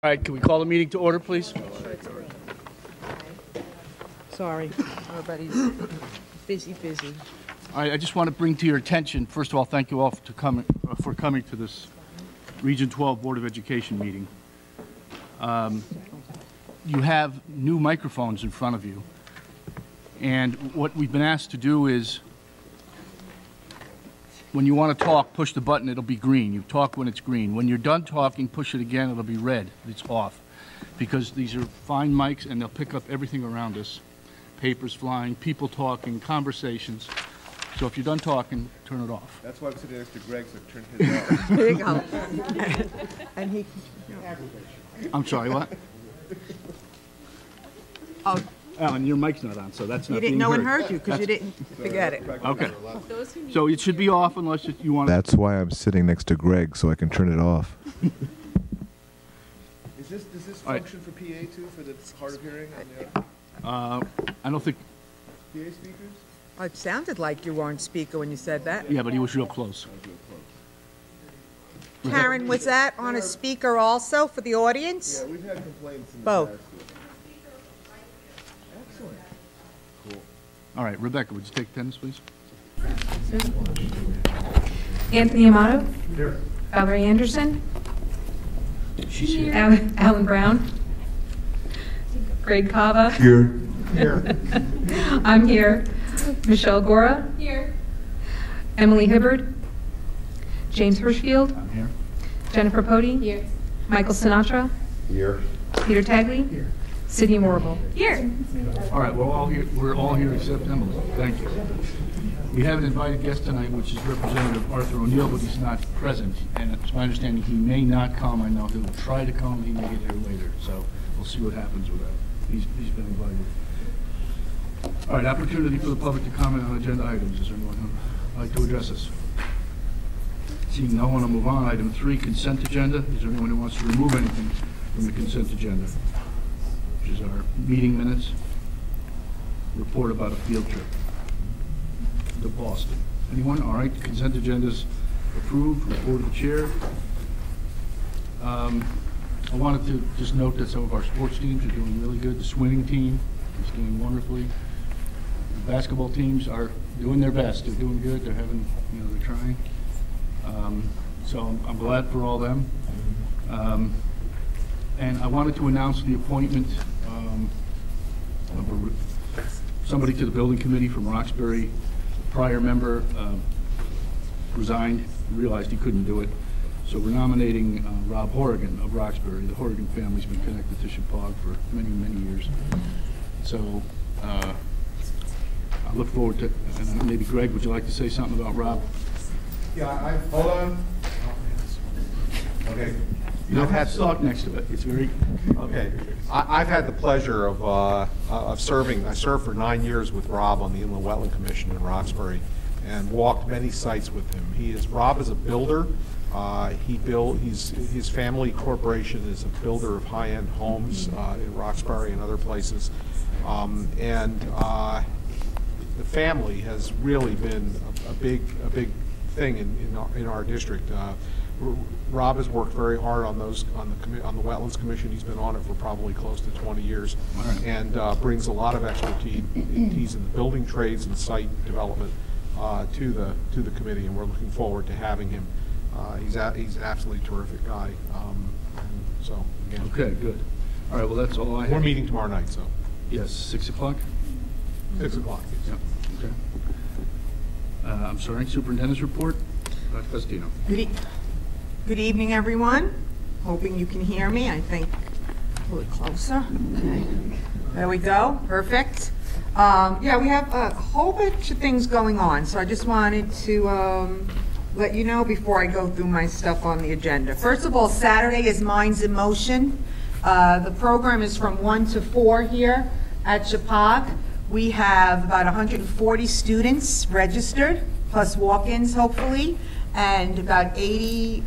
All right, can we call the meeting to order, please? Sorry, everybody's busy. All right, I just want to bring to your attention, first of all, thank you all for coming to this Region 12 Board of Education meeting. You have new microphones in front of you, and what we've been asked to do is, when you want to talk, push the button, it'll be green. You talk when it's green. When you're done talking, push it again, it'll be red. It's off. Because these are fine mics and they'll pick up everything around us. Papers flying, people talking, conversations. So if you're done talking, turn it off. That's why I'm sitting next to Greg, so turn his off. There you go. And he, I'm sorry, what? oh, Alan, your mic's not on, so that's not being no one heard. heard you because you didn't forget it. Okay. So it should be off unless you want to. That's why I'm sitting next to Greg, so I can turn it off. Does this function for PA too, for the hard of hearing? I don't think. PA speakers? Oh, it sounded like you were on speaker when you said that. Yeah, but he was real close. Karen, was that on a speaker also for the audience? Yeah, we've had complaints in the Both. past. Excellent. Cool. All right, Rebecca, would you take attendance, please? Anthony Amato. Here. Valerie Anderson. She's here. Alan Brown. Greg Cava. Here. I'm here. Michelle Gora. Here. Emily Hibbard. James Hirschfield. I'm here. Jennifer Pody. Here. Michael Sinatra. Here. Peter Tagley. Here. Sydney Morrible. Here. All right, we're all here. We're all here except Emily. Thank you. We have an invited guest tonight, which is Representative Arthur ONeill, but he's not present. And it's my understanding he may not come. I know he'll try to come. He may get here later. So we'll see what happens with that. He's been invited. All right, opportunity for the public to comment on agenda items. Is there anyone who would like to address us? Seeing no one, I'll move on. Item 3, consent agenda. Is there anyone who wants to remove anything from the consent agenda? Which is our meeting minutes, report about a field trip to Boston. Anyone? All right, the consent agenda is approved. Report of the chair. I wanted to just note that some of our sports teams are doing really good. The swimming team is doing wonderfully. The basketball teams are doing their best. They're doing good. They're having, they're trying. So I'm glad for all them. And I wanted to announce the appointment of somebody to the building committee from Roxbury. Prior member resigned, realized he couldn't do it. So we're nominating Rob Horrigan of Roxbury. The Horrigan family's been connected to Chippewa for many, many years. So I look forward to, and maybe Greg, would you like to say something about Rob? Yeah, hold on. Okay. You don't have to talk next to it. It's very... Okay. I've had the pleasure of serving. I served for 9 years with Rob on the Inland Wetland Commission in Roxbury and walked many sites with him. Rob is a builder. His family corporation is a builder of high-end homes in Roxbury and other places. The family has really been a big thing in our district. Rob has worked very hard on the Wetlands Commission. He's been on it for probably close to 20 years, and brings a lot of expertise in the building trades and site development to the committee. And we're looking forward to having him. He's an absolutely terrific guy. So again, okay, good. All right, well that's all I have. We're meeting tomorrow night, so yes, 6 o'clock. 6 o'clock. Yep. Okay. I'm sorry. Superintendent's report. Dr. Costino. Good evening, everyone. Hoping you can hear me. I think a little closer. Okay. There we go. Perfect. Yeah, we have a whole bunch of things going on, so I just wanted to let you know before I go through my stuff on the agenda. First of all, Saturday is Minds in Motion. The program is from 1 to 4 here at Chippewa. We have about 140 students registered, plus walk-ins hopefully, and about 80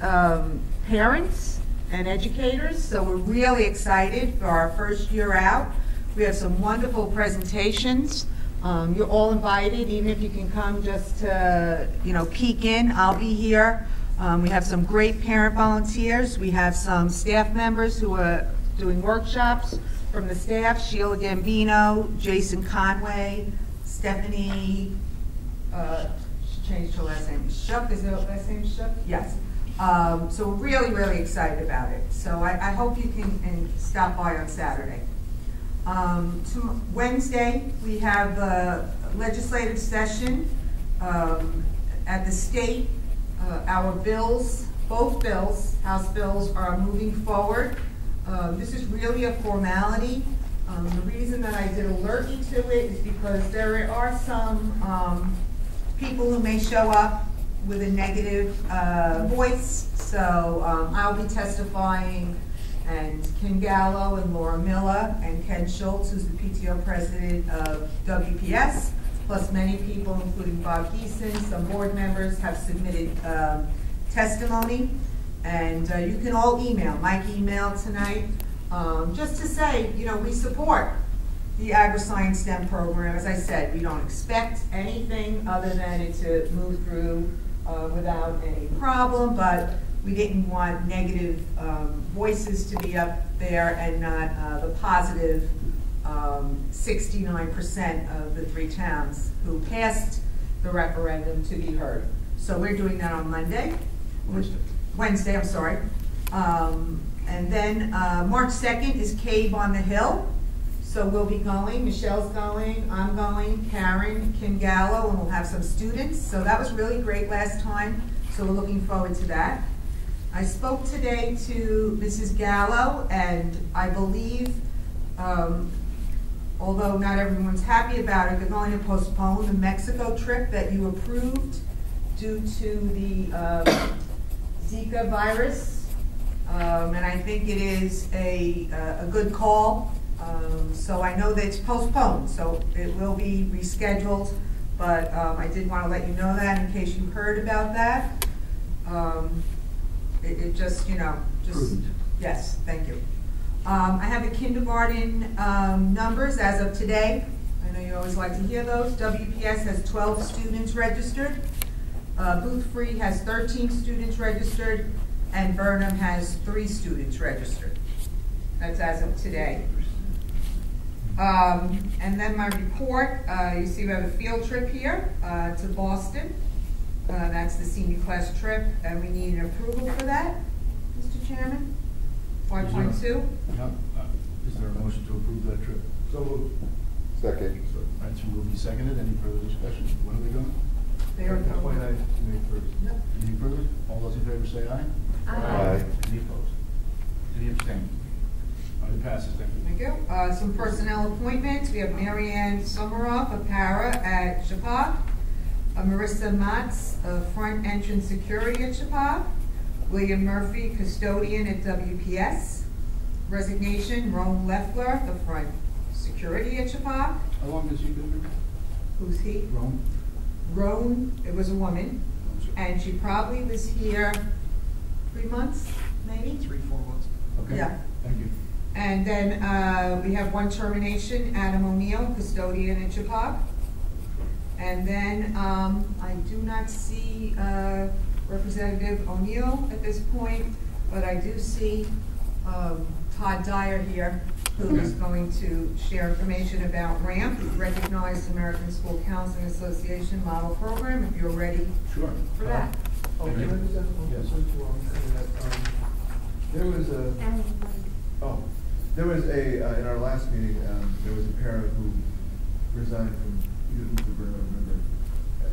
parents and educators. So we're really excited for our first year out. We have some wonderful presentations. You're all invited, even if you can come just to, peek in. I'll be here We have some great parent volunteers. We have some staff members who are doing workshops from the staff, Sheila Gambino, Jason Conway, Stephanie, she changed her last name, Shook, is her last name Shook? Yes. So we're really, really excited about it. So I hope you can stop by on Saturday. Wednesday, we have a legislative session at the state. Our bills, both bills, House bills, are moving forward. This is really a formality. The reason that I did alert you to it is because there are some people who may show up with a negative voice. So I'll be testifying, and Kim Gallo and Laura Miller and Ken Schultz, who's the PTO president of WPS, plus many people, including Bob Geeson, some board members have submitted testimony. And you can all email. Mike emailed tonight just to say, you know, we support the AgriScience STEM program. As I said, we don't expect anything other than it to move through without any problem, but we didn't want negative voices to be up there and not the positive 69% of the 3 towns who passed the referendum to be heard. So we're doing that on Wednesday, I'm sorry. And then March 2nd is Cave on the Hill. So we'll be going, Michelle's going, I'm going, Karen, Kim Gallo, and we'll have some students. So that was really great last time, so we're looking forward to that. I spoke today to Mrs. Gallo, and I believe, although not everyone's happy about it, they're going to postpone the Mexico trip that you approved due to the Zika virus. And I think it is a good call. So I know that it's postponed, so it will be rescheduled, but I did want to let you know that in case you heard about that. It just, you know, yes, thank you. I have the kindergarten numbers as of today. I know you always like to hear those. WPS has 12 students registered. Booth Free has 13 students registered, and Burnham has 3 students registered. That's as of today. And then my report, you see we have a field trip here to Boston. That's the senior class trip, and we need an approval for that, Mr. Chairman. 5.2. Is there a motion to approve that trip? So moved. Second. All right, so will be seconded. Any further discussion? When are they going? They are going. May 1st. Yep. Any further? All those in favor say aye. Aye. Any opposed? Any abstained? All right, it passes. Thank you. Thank you. Some personnel appointments. We have Mary Ann Summeroff, a para at Chapag. Marissa Matz, front entrance security at Chapag. William Murphy, custodian at WPS. Resignation, Rome Leffler, the front security at Chapag. How long has he been there? Who's he? Rome? Rome, it was a woman, and she probably was here 3 months, maybe? 3-4 months. Okay. Yeah. Thank you. And then we have 1 termination, Adam O'Neill, custodian at Chapag. And then I do not see Representative O'Neill at this point, but I do see Todd Dyer here, who is going to share information about RAMP, Recognized American School Counseling Association Model Program, if you're ready Sure. for that. Oh, Thank can I you. just have one Yes. question while I'm saying that? There was in our last meeting, there was a parent who resigned from, you didn't remember.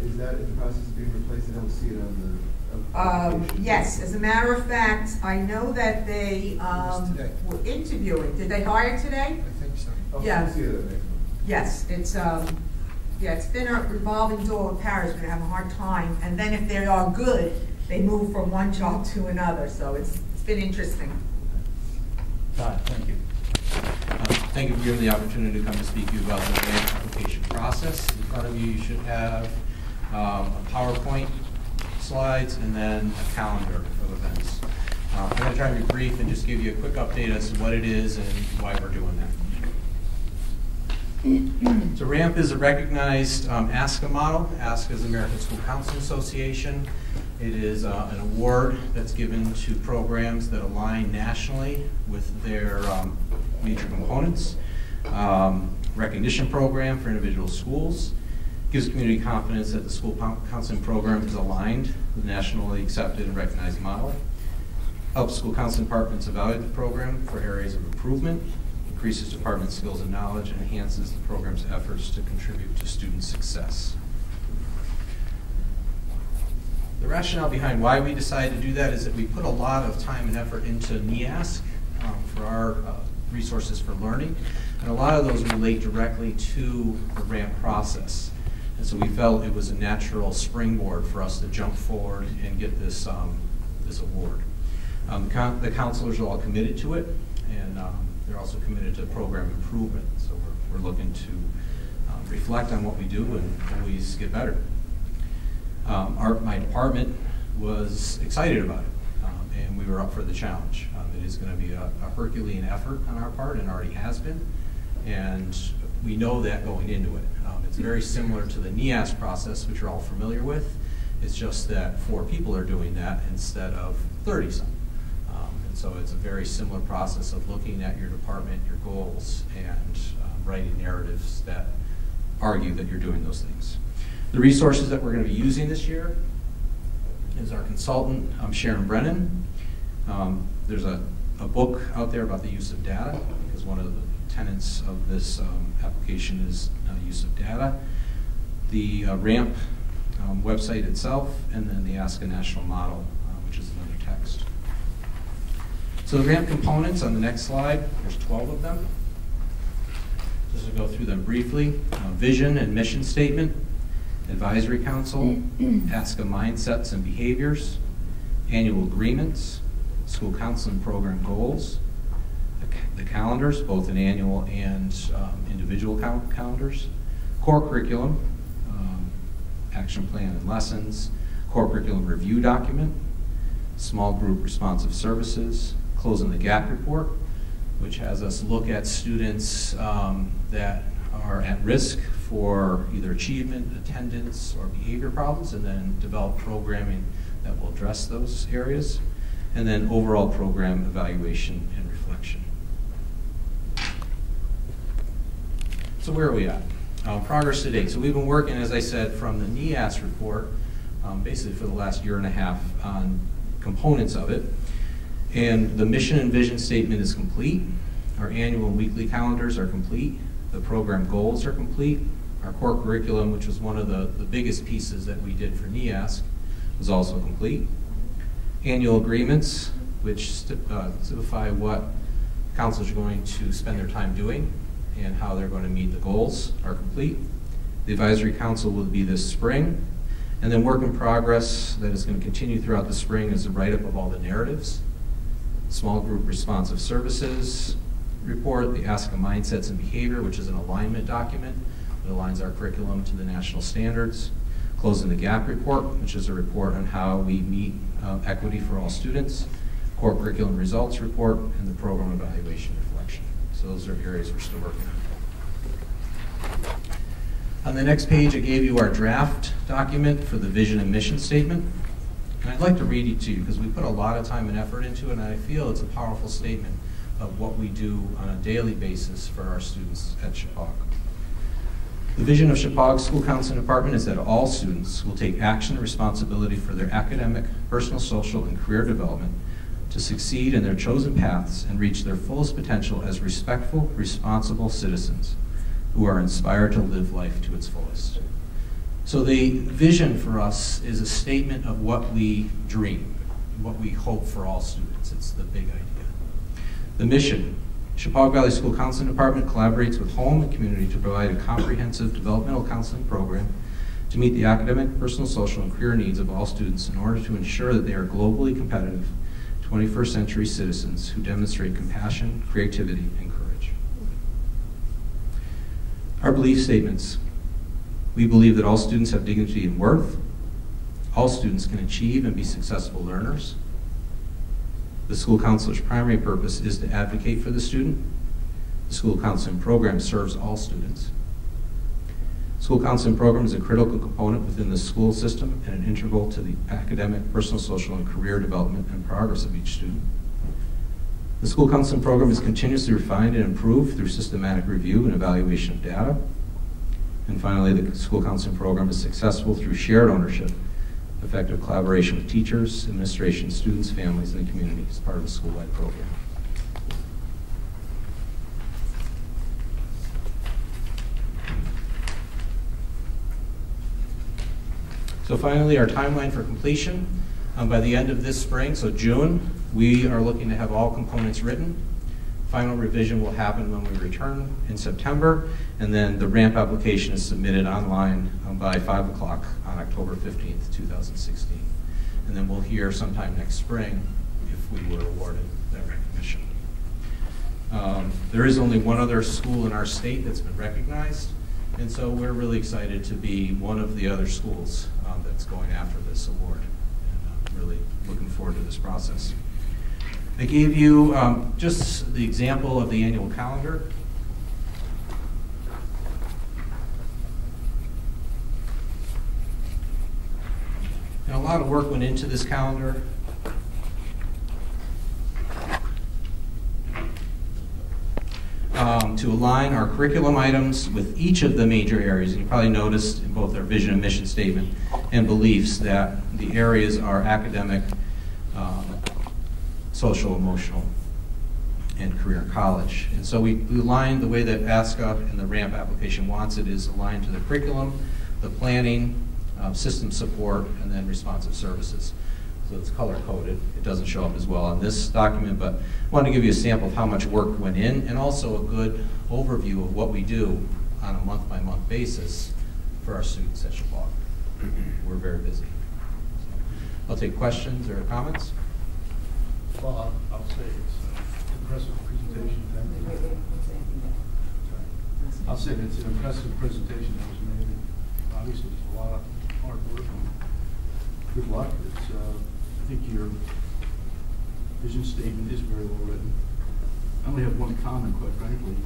Is that in the process of being replaced? I don't see it on the application. Yes, as a matter of fact, I know that they was today. were interviewing. Did they hire today? I think so. Oh, Yeah. I don't see it on the next one. Yes, it's been a revolving door with paras. We're gonna have a hard time, and then if they are good, they move from one job to another. So it's been interesting. Todd, thank you. Thank you for giving the opportunity to come and speak to you about the grant application process. In front of you, you should have a PowerPoint slides and then a calendar of events. I'm going to try to be brief and just give you a quick update as to what it is and why we're doing that. So RAMP is a recognized ASCA model. ASCA is the American School Counseling Association. It is an award that's given to programs that align nationally with their major components. Recognition program for individual schools. Gives community confidence that the school counseling program is aligned with nationally accepted and recognized model. Helps school counseling departments evaluate the program for areas of improvement. Increases department skills and knowledge, and enhances the program's efforts to contribute to student success. The rationale behind why we decided to do that is that we put a lot of time and effort into NEASC for our resources for learning, and a lot of those relate directly to the RAMP process. And so we felt it was a natural springboard for us to jump forward and get this, this award. The counselors are all committed to it, and they're also committed to program improvement. So we're looking to reflect on what we do and always get better. My department was excited about it, and we were up for the challenge. It is going to be a Herculean effort on our part, and already has been, and we know that going into it. It's very similar to the NEASC process, which you're all familiar with. It's just that 4 people are doing that instead of 30-some. And so it's a very similar process of looking at your department, your goals, and writing narratives that argue that you're doing those things. The resources that we're going to be using this year is our consultant, Sharon Brennan. There's a book out there about the use of data, because one of the tenets of this application is use of data. The RAMP website itself, and then the Ask a National Model, which is another text. So the RAMP components on the next slide, there's 12 of them. Just to go through them briefly. Vision and mission statement, advisory council, Ask a mindsets and behaviors, annual agreements, school counseling program goals, the calendars, both in annual and individual calendars, core curriculum, action plan and lessons, core curriculum review document, small group responsive services, closing the gap report, which has us look at students that are at risk for either achievement, attendance, or behavior problems, and then develop programming that will address those areas, and then overall program evaluation and reflection. So where are we at? Progress to date. So we've been working, as I said, from the NEASC report, basically for the last year and a half on components of it. And the mission and vision statement is complete. Our annual and weekly calendars are complete. The program goals are complete. Our core curriculum, which was one of the biggest pieces that we did for NEASC, was also complete. Annual agreements, which specify what counselors are going to spend their time doing and how they're going to meet the goals, are complete. The advisory council will be this spring. And then work in progress that is going to continue throughout the spring is the write-up of all the narratives, small group responsive services report, the Ask a Mindsets and Behavior, which is an alignment document that aligns our curriculum to the national standards, closing the gap report, which is a report on how we meet equity for all students, core curriculum results report, and the program evaluation reflection. So those are areas we're still working on. On the next page, I gave you our draft document for the vision and mission statement. And I'd like to read it to you because we put a lot of time and effort into it, and I feel it's a powerful statement of what we do on a daily basis for our students at Chappaq. The vision of Chappaq's School Counseling Department is that all students will take action and responsibility for their academic, personal, social, and career development to succeed in their chosen paths and reach their fullest potential as respectful, responsible citizens who are inspired to live life to its fullest. So the vision for us is a statement of what we dream, what we hope for all students. It's the big idea. The mission: Chappaq Valley School Counseling Department collaborates with home and community to provide a comprehensive developmental counseling program to meet the academic, personal, social, and career needs of all students in order to ensure that they are globally competitive 21st century citizens who demonstrate compassion, creativity, and courage. Our belief statements: we believe that all students have dignity and worth. All students can achieve and be successful learners. The school counselor's primary purpose is to advocate for the student. The school counseling program serves all students. School counseling program is a critical component within the school system and an integral to the academic, personal, social, and career development and progress of each student. The school counseling program is continuously refined and improved through systematic review and evaluation of data. And finally, the school counseling program is successful through shared ownership, effective collaboration with teachers, administration, students, families, and the community as part of the school-wide program. So finally, our timeline for completion. By the end of this spring, so June, we are looking to have all components written. Final revision will happen when we return in September, and then the ramp application is submitted online by 5 o'clock on October 15th, 2016. And then we'll hear sometime next spring if we were awarded that recognition. There is only one other school in our state that's been recognized, and so we're really excited to be one of the other schools that's going after this award. And really looking forward to this process. I gave you just the example of the annual calendar. And a lot of work went into this calendar. To align our curriculum items with each of the major areas. And you probably noticed in both our vision and mission statement and beliefs that the areas are academic, social, emotional, and career and college. And so we aligned the way that ASCA and the RAMP application wants it is aligned to the curriculum, the planning, system support, and then responsive services. So it's color-coded. It doesn't show up as well on this document, but I wanted to give you a sample of how much work went in and also a good overview of what we do on a month-by-month basis for our students at Chappaqua. We're very busy. So I'll take questions or comments. Well, I'll say it's an impressive presentation. Thank you. I'll say it's an impressive presentation that was made. Obviously, it's a lot of hard work and good luck. It's, I think your vision statement is very well written. I only have one comment, quite frankly,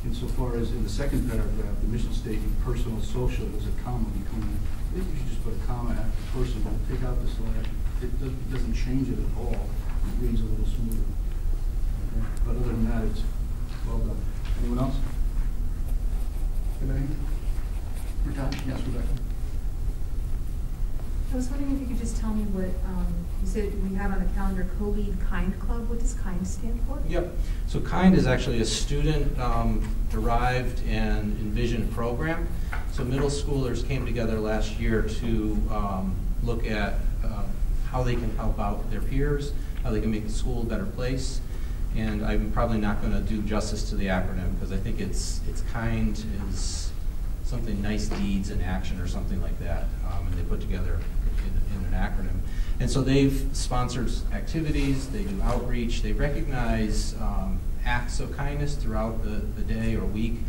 insofar as in the second paragraph, the mission statement, personal, social, there's a comma between. I think you should just put a comma after personal, take out the slash. It doesn't change it at all. It reads a little smoother. Okay? But other than that, it's well done. Anyone else? Anybody? Rebecca? Yes, Rebecca. I was wondering if you could just tell me what, you said we have on the calendar co-lead KIND Club. What does KIND stand for? Yep. So KIND is actually a student-derived and envisioned program. So middle schoolers came together last year to look at how they can help out their peers, how they can make the school a better place. And I'm probably not going to do justice to the acronym because I think it's KIND is something nice deeds in action or something like that. And they put together in an acronym. And so they've sponsored activities, they do outreach, they recognize acts of kindness throughout the day or week.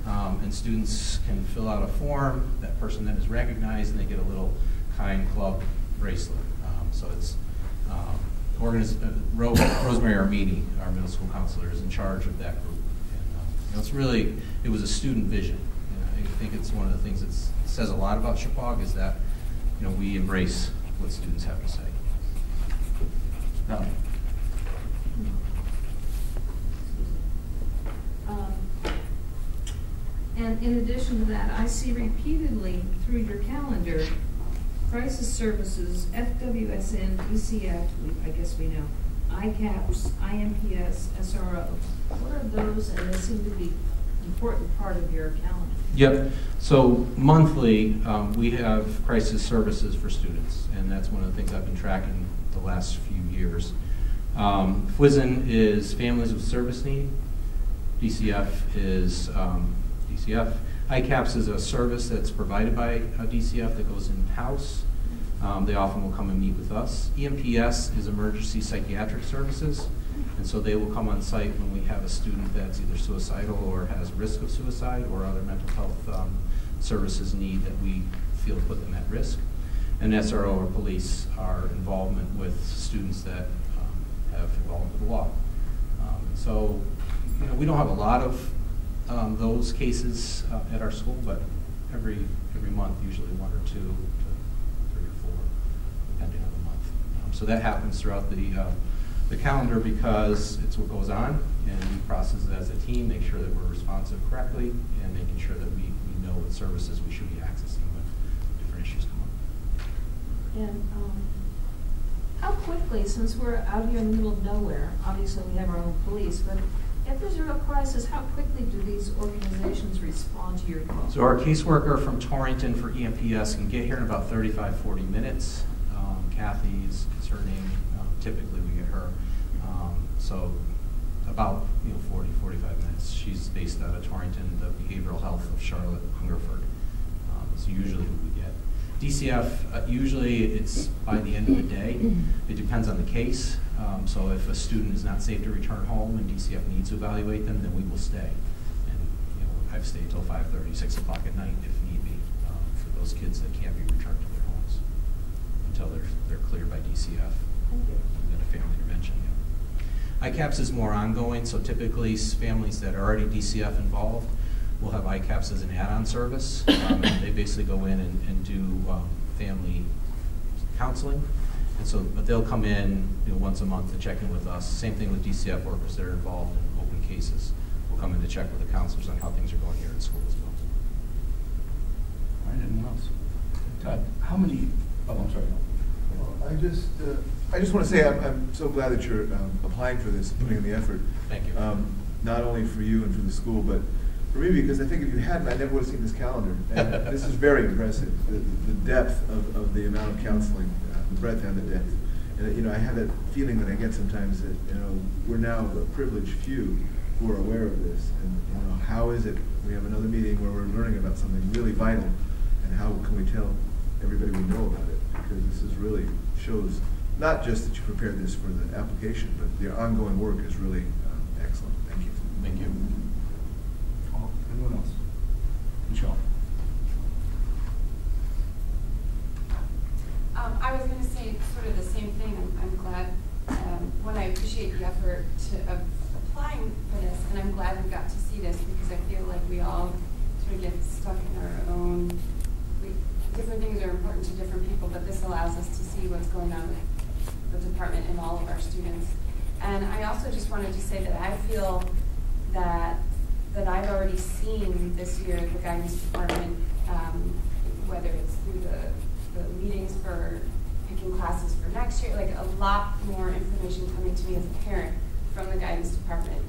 And students can fill out a form, that person then is recognized, and they get a little KIND Club bracelet. So it's Rosemary Armini, our middle school counselor, is in charge of that group. And, it's really, it was a student vision. I think it's one of the things that says a lot about Chappaqua is that, we embrace what students have to say. No. And in addition to that, I see repeatedly through your calendar, crisis services, FWSN, DCF, I guess we know, ICAPS, IMPS, SRO. What are those, and they seem to be an important part of your calendar? Yep. So monthly, we have crisis services for students, and that's one of the things I've been tracking the last few years. FWSN is Families with Service Need. DCF is DCF. ICAPS is a service that's provided by DCF that goes in-house. They often will come and meet with us. EMPS is Emergency Psychiatric Services, and so they will come on site when we have a student that's either suicidal or has risk of suicide or other mental health services need that we feel put them at risk. And SRO or police are involvement with students that have involvement with the law. So, we don't have a lot of those cases at our school, but every month, usually 1 or 2 to 3 or 4, depending on the month. So that happens throughout the calendar because it's what goes on, and we process it as a team, make sure that we're responsive correctly, and making sure that we know what services we should be accessing when different issues come up. And how quickly, since we're out here in the middle of nowhere, obviously we have our own police, but if there's a real crisis, how quickly do these organizations respond to your call? So our caseworker from Torrington for EMPS can get here in about 35, 40 minutes. Kathy's her name. Typically we get her. So about 40, 45 minutes. She's based out of Torrington, the behavioral health of Charlotte Hungerford. So usually who we get. DCF, usually it's by the end of the day. It depends on the case. So if a student is not safe to return home and DCF needs to evaluate them, then we will stay. And I've stayed till 5:30, 6 o'clock at night if need be for those kids that can't be returned to their homes until they're cleared by DCF. Thank you. And a family intervention. Yeah. ICAPS is more ongoing, so typically families that are already DCF involved will have ICAPS as an add-on service. And they basically go in and do family counseling. And so, but they'll come in once a month to check in with us. Same thing with DCF workers that are involved in open cases. We'll come in to check with the counselors on how things are going here at school as well. All right, anyone else? Todd, how many, oh, I'm sorry. I just want to say I'm so glad that you're applying for this, putting in the effort. Thank you. Not only for you and for the school, but for me, because I think if you hadn't, I never would have seen this calendar. And this is very impressive, the depth of the amount of counseling, the breadth and the depth. And I have that feeling that I get sometimes that we're now a privileged few who are aware of this. And how is it we have another meeting where we're learning about something really vital, and how can we tell everybody we know about it? Because this is really shows not just that you prepared this for the application, but the ongoing work is really excellent. Thank you. Thank you. Anyone else? Michelle. I was going to say sort of the same thing. I'm glad, I appreciate the effort of applying for this, and I'm glad we got to see this because I feel like we all sort of get stuck in our own, different things are important to different people, but this allows us to see what's going on with the department and all of our students. And I also just wanted to say that I feel that I've already seen this year the guidance department, whether it's through the meetings for picking classes for next year, like a lot more information coming to me as a parent from the guidance department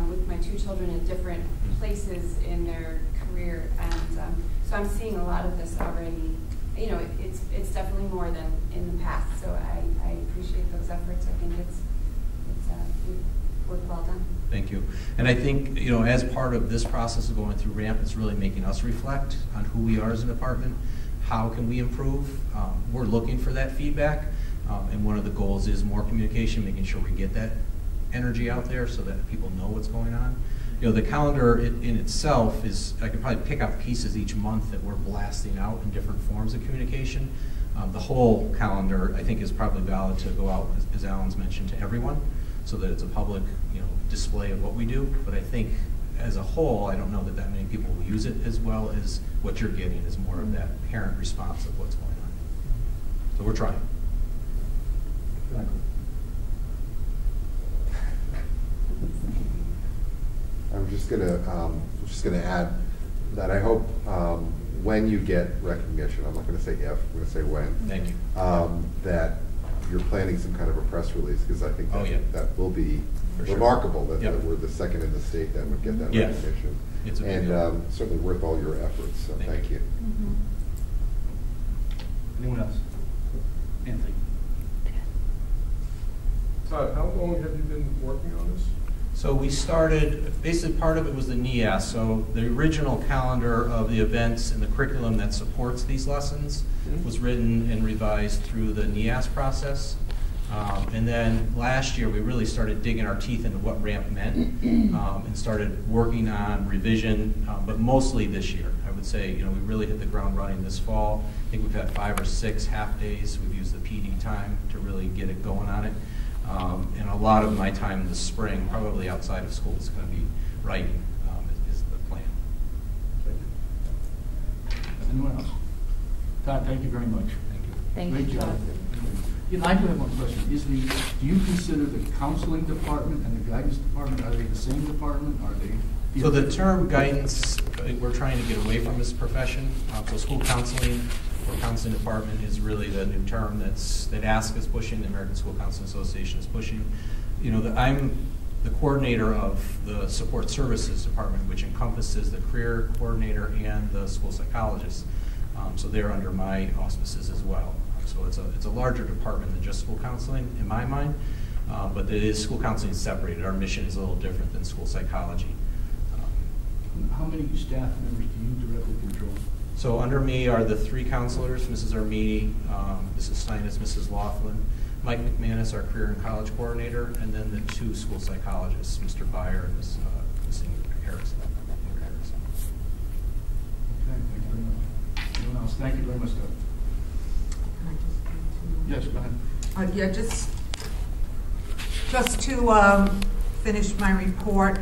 with my 2 children in different places in their career. And so I'm seeing a lot of this already. It's definitely more than in the past. So I appreciate those efforts. I think it's work well done. Thank you. And I think, as part of this process of going through RAMP, it's really making us reflect on who we are as a department. How can we improve? We're looking for that feedback. And one of the goals is more communication, making sure we get that energy out there so that people know what's going on. The calendar in itself is, I could probably pick out pieces each month that we're blasting out in different forms of communication. The whole calendar, I think, is probably valid to go out, as Alan's mentioned, to everyone, so that it's a public, display of what we do. But I think, as a whole, I don't know that many people will use it as well as what you're getting is more of that parent response of what's going on. So we're trying. I'm just gonna add that I hope when you get recognition, I'm not gonna say if, I'm gonna say when. Thank you. That you're planning some kind of a press release, because I think that will be Sure. remarkable that we're the second in the state that would get that recognition. It's a big deal. Certainly worth all your efforts, so thank you. Mm-hmm. Anyone else? Anthony. Todd, how long have you been working on this? So we started, basically part of it was the NEAS. So the original calendar of the events and the curriculum that supports these lessons was written and revised through the NEAS process. And then last year we really started digging our teeth into what RAMP meant and started working on revision, but mostly this year. I would say, we really hit the ground running this fall. I think we've had 5 or 6 half days. We've used the PD time to really get it going on it. And a lot of my time this spring, probably outside of school, is going to be writing is the plan. Anyone else? Todd, thank you very much. Thank you. Great job. You know, I do have one question. Do you consider the counseling department and the guidance department, are they the same department? Are they? So the term guidance, we're trying to get away from this profession. So school counseling or counseling department is really the new term that ASC is pushing, the American School Counseling Association is pushing. You know, I'm the coordinator of the support services department, which encompasses the career coordinator and the school psychologist. So they're under my auspices as well. So it's a larger department than just school counseling in my mind, but it is school counseling separated. Our mission is a little different than school psychology. How many staff members do you directly control? So under me are the 3 counselors, Mrs. Armini, Mrs. Steinis, Mrs. Laughlin, Mike McManus, our career and college coordinator, and then the 2 school psychologists, Mr. Byer and Ms. Harrison. Okay, thank you very much. Anyone else? Thank you very much, Doug. Yes, go ahead. Yeah, just to finish my report,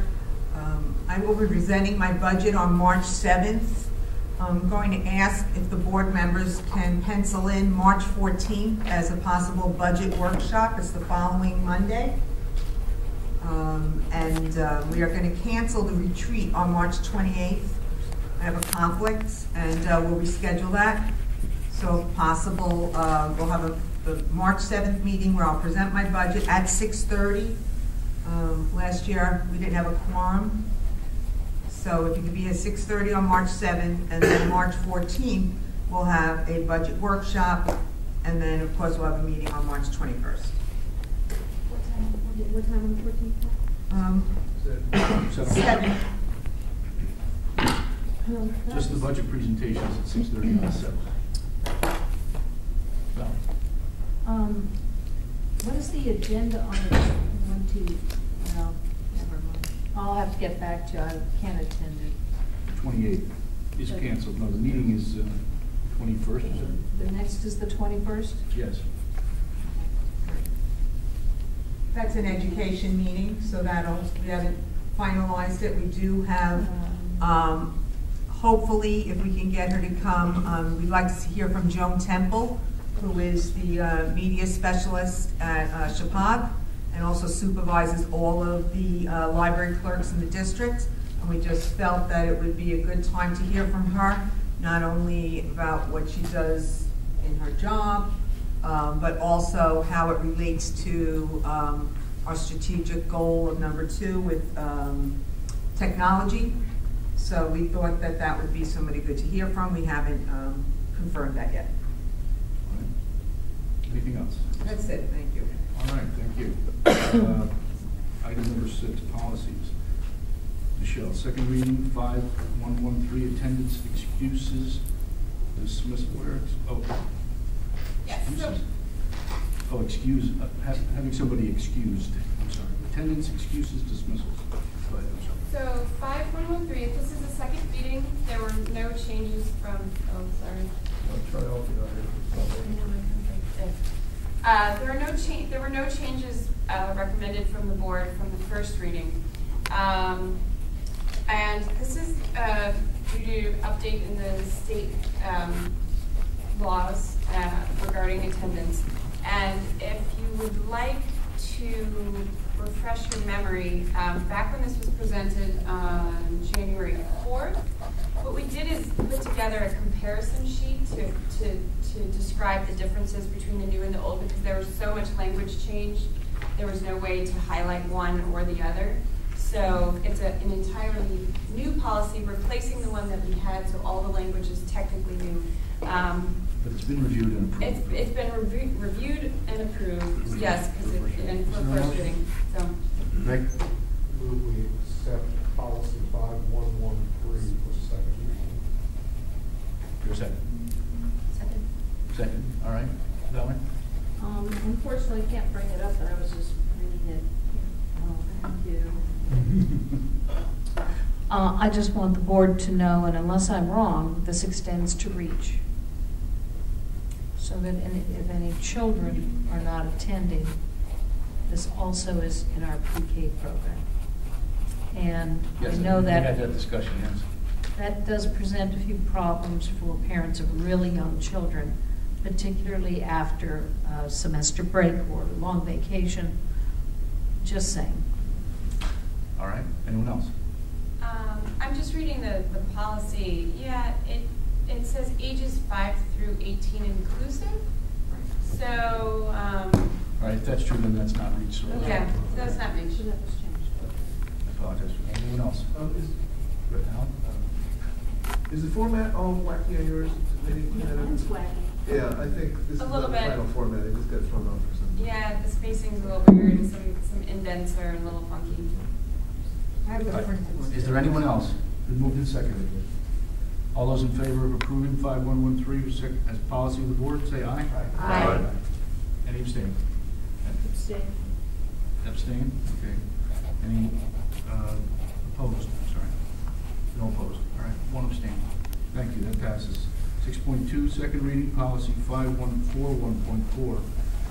I will be presenting my budget on March 7th. I'm going to ask if the board members can pencil in March 14th as a possible budget workshop. It's the following Monday. We are going to cancel the retreat on March 28th. I have a conflict, and we'll reschedule that. So if possible, we'll have the March 7th meeting where I'll present my budget at 6:30. Last year, we didn't have a quorum. So if you could be at 6:30 on March 7th, and then March 14th, we'll have a budget workshop, and then, of course, we'll have a meeting on March 21st. What time on the 14th? 7. Just the budget presentations at 6:30 on the 7th. What is the agenda on the well, never mind. I'll have to get back to you. I can't attend it. 28th is canceled. No, the meeting is 21st, is it? The next is the 21st? Yes. That's an education meeting, so we haven't finalized it. We do have, hopefully, if we can get her to come, we'd like to hear from Joan Temple, who is the media specialist at Chapag, and also supervises all of the library clerks in the district. And we just felt that it would be a good time to hear from her, not only about what she does in her job, but also how it relates to our strategic goal of number 2 with technology. So we thought that that would be somebody good to hear from. We haven't confirmed that yet. All right. Anything else? That's it, thank you. All right, thank you. Item number 6, policies. Michelle, second reading, 5113, attendance excuses, dismissal. Yes, so, having somebody excused. I'm sorry. Attendance excuses, dismissals. Go ahead, I'm sorry. so 5113, this is the second reading. There were no changes from, sorry. I'll try to help you out here. There were no changes recommended from the board from the first reading. And this is due to update in the state laws regarding attendance. And if you would like to refresh your memory, back when this was presented on January 4th, what we did is put together a comparison sheet to describe the differences between the new and the old, because there was so much language change, there was no way to highlight one or the other. So it's an entirely new policy replacing the one that we had, so all the language is technically new. But it's been reviewed and approved. It's been reviewed and approved, yes, because and for first reading. So. Greg? Move we accept policy 5113 for second reading. Your second. Second, all right. Valerie? Unfortunately, I can't bring it up, but I was just reading it. Oh, thank you. I just want the board to know, and unless I'm wrong, this extends to REACH. So that if any children are not attending, this also is in our pre-K program. And Yes, I know that. we had that discussion, yes. that does present a few problems for parents of really young children, particularly after a semester break or a long vacation. Just saying. All right, anyone else? I'm just reading the policy. Yeah, it says ages 5 through 18 inclusive. So, All right, if that's true, then that's not reached. So yeah, that's not reached. I apologize for that. Anyone else? Good, Alan? Is the format all wacky on yours? It's wacky. Yeah, I think this is A not little the bit. final format. It just got thrown off or something. Yeah, the spacing's a little weird, and some indents are a little funky. I have a different. Is there anyone else? Been moved and seconded. All those in favor of approving 5113 as policy of the board, say aye. Aye. Any abstain? Abstain. Abstain? Okay. Any opposed? Sorry. No opposed. All right, one abstain. Thank you, that passes. 6.2, second reading, policy 5141.4,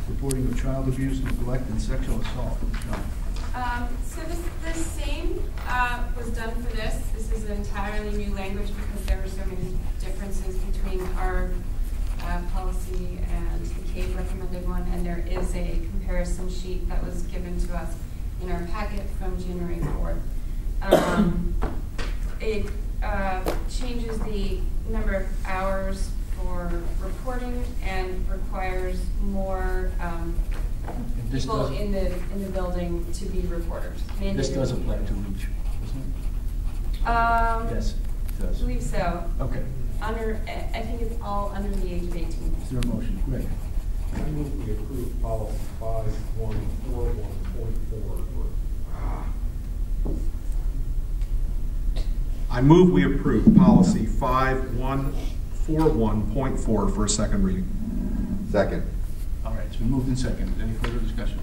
reporting of child abuse, neglect, and sexual assault. So the same was done for this. This is entirely new language because there were so many differences between our policy and the CAVE recommended one, and there is a comparison sheet that was given to us in our packet from January 4th. It changes the number of hours for reporting and requires more people in the building to be reporters. This does apply to reach, doesn't it? Yes, it I does. believe so. Okay. I think it's all under the age of 18. Is there a motion? Greg? I move we approve policy 5141.4. I move we approve policy 5141.4 for a second reading. Second. All right, it's been moved and seconded. Any further discussion?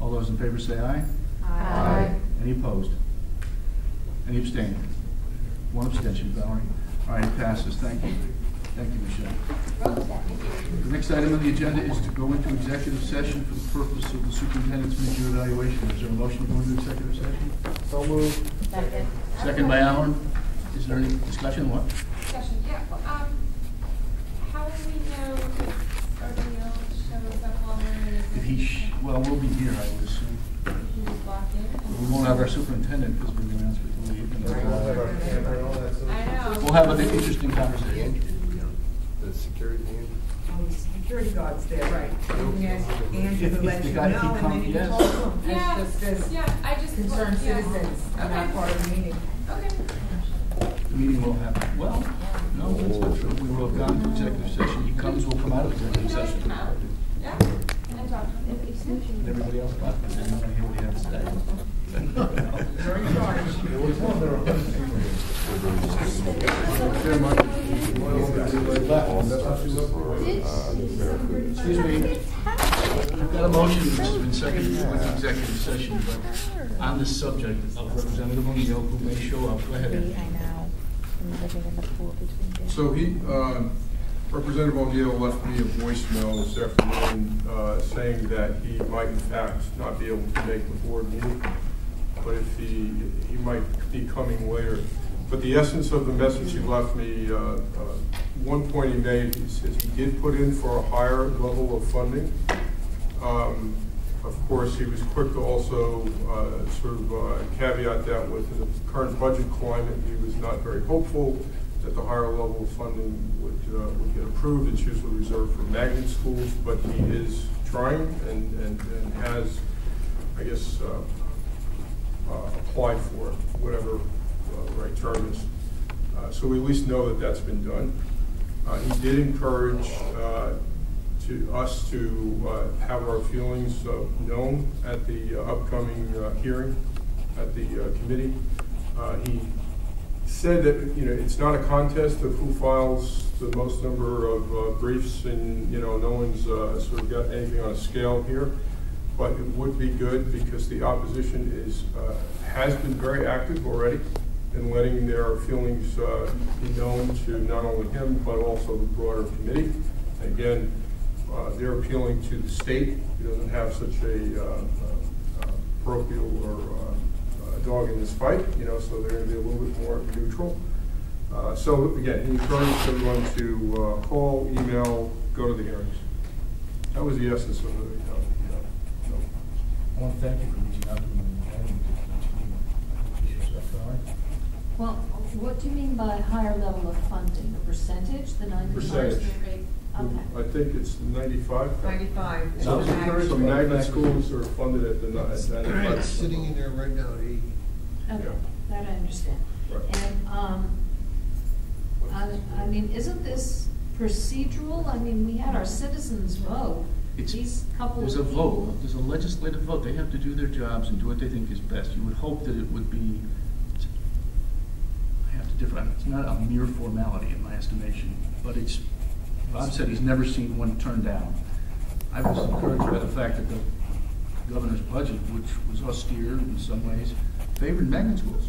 All those in favor say aye. Aye. Any opposed? Any abstaining? One abstention, Valerie. All right, it passes. Thank you. Thank you, Michelle. The next item on the agenda is to go into executive session for the purpose of the superintendent's mid-year evaluation. Is there a motion to go into executive session? So moved. Second. Second by Alan. Is there any discussion? What? Discussion, yeah. How do we know if ONeill shows up while we're in If he, well, we'll be here, I would assume. He just walk in? We won't have our superintendent because we're going to ask her to leave. We'll have our camera and all that stuff. I know. We'll have an interesting conversation. The security team. Security guards there, right? Andrew If will let the you guy- if he know, and comes, then you yes. can talk to him. Yeah, As just as yeah, I just. concerned yeah. citizens are not Okay. part of the meeting. Okay. The meeting will happen. Well, no, that's not true. We will have gone to executive session. He comes, we'll come out of executive session. Yeah, and talk to him. And everybody else left, because they didn't want to hear what he had to say. Very charged. There was one there. Very much. Excuse me. We've got a motion that's been seconded to go into executive session, but on the subject of Representative ONeill, who may show up. Go ahead. So Representative ONeill left me a voicemail this afternoon saying that he might in fact not be able to make the board meeting, but if he might be coming later. But the essence of the message he left me, one point he made, he says he did put in for a higher level of funding. Of course, he was quick to also caveat that with the current budget climate, he was not very hopeful that the higher level of funding would get approved. It's usually reserved for magnet schools, but he is trying and has, I guess, applied for it, whatever the right term is. So we at least know that that's been done. He did encourage us to have our feelings known at the upcoming hearing at the committee. He said that it's not a contest of who files the most number of briefs, and no one's sort of got anything on a scale here. But it would be good because the opposition has been very active already in letting their feelings be known to not only him but also the broader committee. Again, they're appealing to the state. He doesn't have such a parochial or dog in this fight, you know, so they're going to be a little bit more neutral. So again, he encouraged everyone to call, email, go to the hearings. That was the essence of it. I want to thank you for reaching out to me and having me. Well, what do you mean by higher level of funding? A percentage, the 95%? Percentage. Okay. I think it's 95. 95. So- So magnet schools are funded at the 95. It's sitting in there right now at 80. Okay, Yeah. that I understand. Right. And, I mean, isn't this procedural? I mean, we had our citizens vote. These couple of There's a people. vote, there's a legislative vote. They have to do their jobs and do what they think is best. You would hope that it would be, I have to differ, it's not a mere formality in my estimation, but it's, Bob said he's never seen one turned down. I was encouraged by the fact that the governor's budget, which was austere in some ways, favored magnet schools.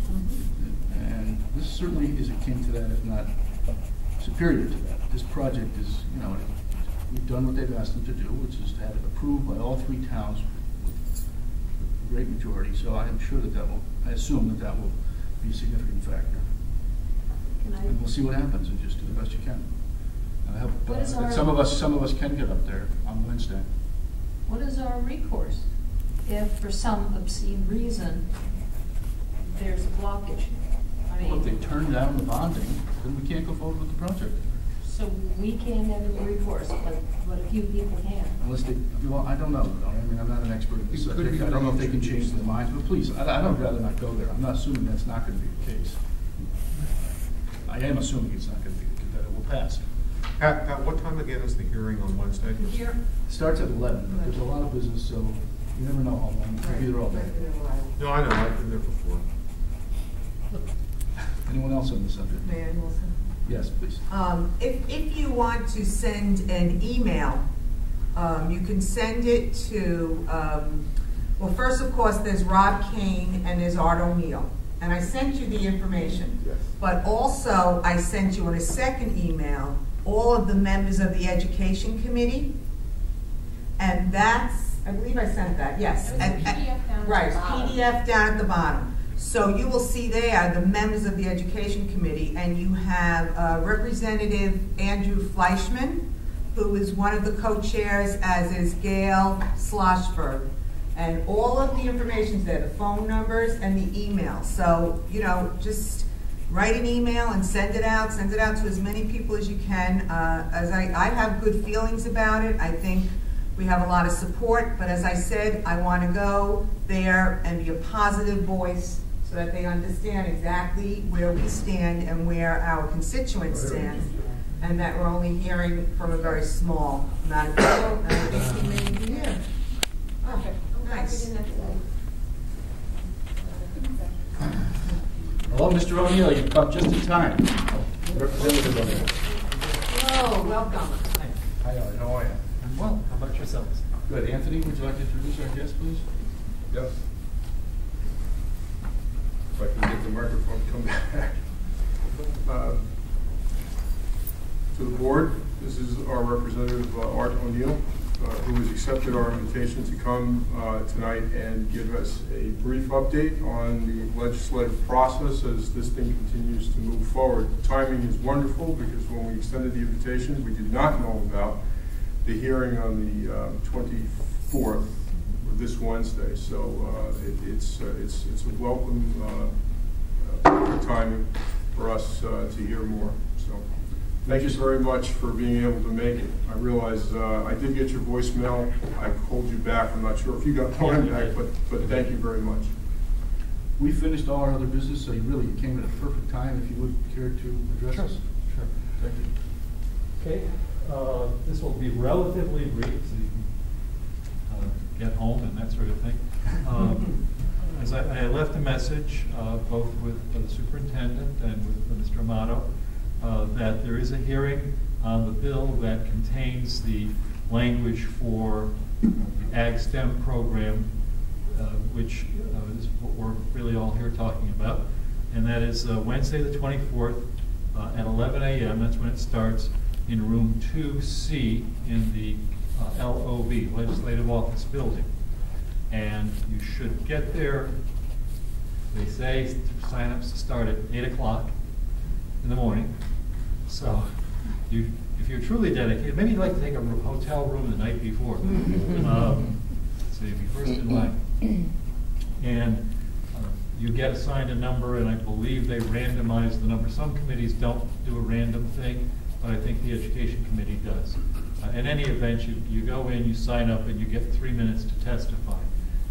And this certainly is akin to that, if not superior to that. This project is, you know, we've done what they've asked them to do, which is to have it approved by all three towns with a great majority. So I am sure that I assume that that will be a significant factor. And we'll see what happens and just do the best you can. I hope that some of us can get up there on Wednesday. What is our recourse if for some obscene reason there's a blockage? I Well, if they mean, turn down the bonding, then we can't go forward with the project. so we can't have any recourse, but a few people can. Unless they, well, I don't know. I mean, I'm not an expert in this It could subject. be I don't know if they can introduced. change their minds, but please, I don't rather not go there. I'm not assuming that's not going to be the case. I am assuming it's not going to be, that it will pass. At what time again is the hearing on Wednesday? Here. It starts at 11, but there's a lot of business, so you never know how long. We'll be there all day. No, I know, I've been there before. Anyone else on the subject? May I also? Yes, please. If you want to send an email, you can send it to, well, first, of course, there's Rob Kane and there's Art ONeill. And I sent you the information. Yes. But also, I sent you in a second email all of the members of the Education Committee. And that's, I believe I sent that, yes. It was a PDF down at the Right, bottom. PDF down at the bottom. So you will see there the members of the Education Committee, and you have Representative Andrew Fleischman, who is one of the co-chairs, as is Gail Schlossberg. And all of the information's there, the phone numbers and the email. So, you know, just write an email and send it out to as many people as you can. As I have good feelings about it. I think we have a lot of support, but as I said, I want to go there and be a positive voice so that they understand exactly where we stand and where our constituents stand, and that we're only hearing from a very small amount of people. And I think we may be here. Oh, nice. Hello, Mr. O'Neill, you've come just in time. Representative O'Neill. Hello, welcome. Hi, Art, how are you? Well, how about yourselves? Good. Anthony, would you like to introduce our guest, please? Yes. If I can get the microphone to come back. To the board, this is our representative, Art ONeill, who has accepted our invitation to come tonight and give us a brief update on the legislative process as this thing continues to move forward. The timing is wonderful because when we extended the invitation, we did not know about the hearing on the 24th, this Wednesday. So it's a welcome timing for us to hear more. So thank you very much for being able to make it. I realize I did get your voicemail. I called you back. I'm not sure if you got mine back, but thank you very much. We finished all our other business, so you really came at a perfect time. If you would care to address us. Sure. Thank you. Okay, this will be relatively brief, so you can get home and that sort of thing. As I left a message, both with the superintendent and with Mr. Amato, that there is a hearing on the bill that contains the language for the Ag STEM program, which is what we're really all here talking about. And that is Wednesday the 24th at 11 a.m. That's when it starts, in room 2C in the LOB, Legislative Office Building. And you should get there They say sign-ups start at 8 o'clock in the morning. So if you're truly dedicated, maybe you'd like to take a hotel room the night before. So you'd be first in line. And you get assigned a number, and I believe they randomize the number. Some committees don't do a random thing, but I think the Education Committee does. In any event, you go in, you sign up, and you get 3 minutes to testify.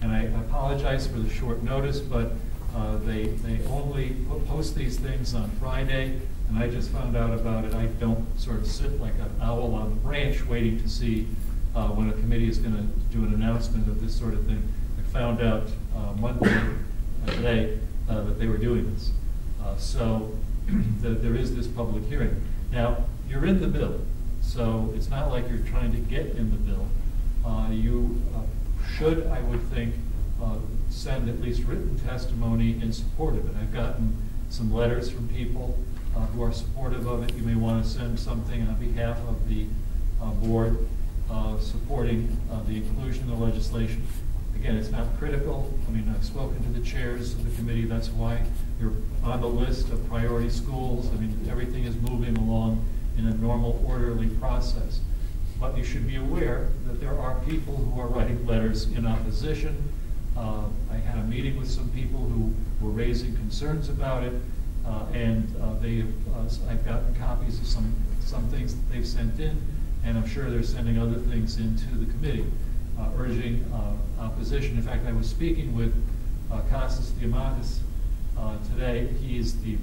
And I apologize for the short notice, but they only post these things on Friday, and I just found out about it. I don't sort of sit like an owl on the branch waiting to see when a committee is going to do an announcement of this sort of thing. I found out Monday, today, that they were doing this. So there is this public hearing. Now, you're in the bill, so it's not like you're trying to get in the bill. You should, I would think, send at least written testimony in support of it. I've gotten some letters from people who are supportive of it. You may want to send something on behalf of the board supporting the inclusion of the legislation. Again, it's not critical. I mean, I've spoken to the chairs of the committee. That's why you're on the list of priority schools. I mean, everything is moving along in a normal, orderly process. But you should be aware that there are people who are writing letters in opposition. I had a meeting with some people who were raising concerns about it, and I've gotten copies of some things that they've sent in, and I'm sure they're sending other things into the committee, urging opposition. In fact, I was speaking with Costas Diamandis today. He's the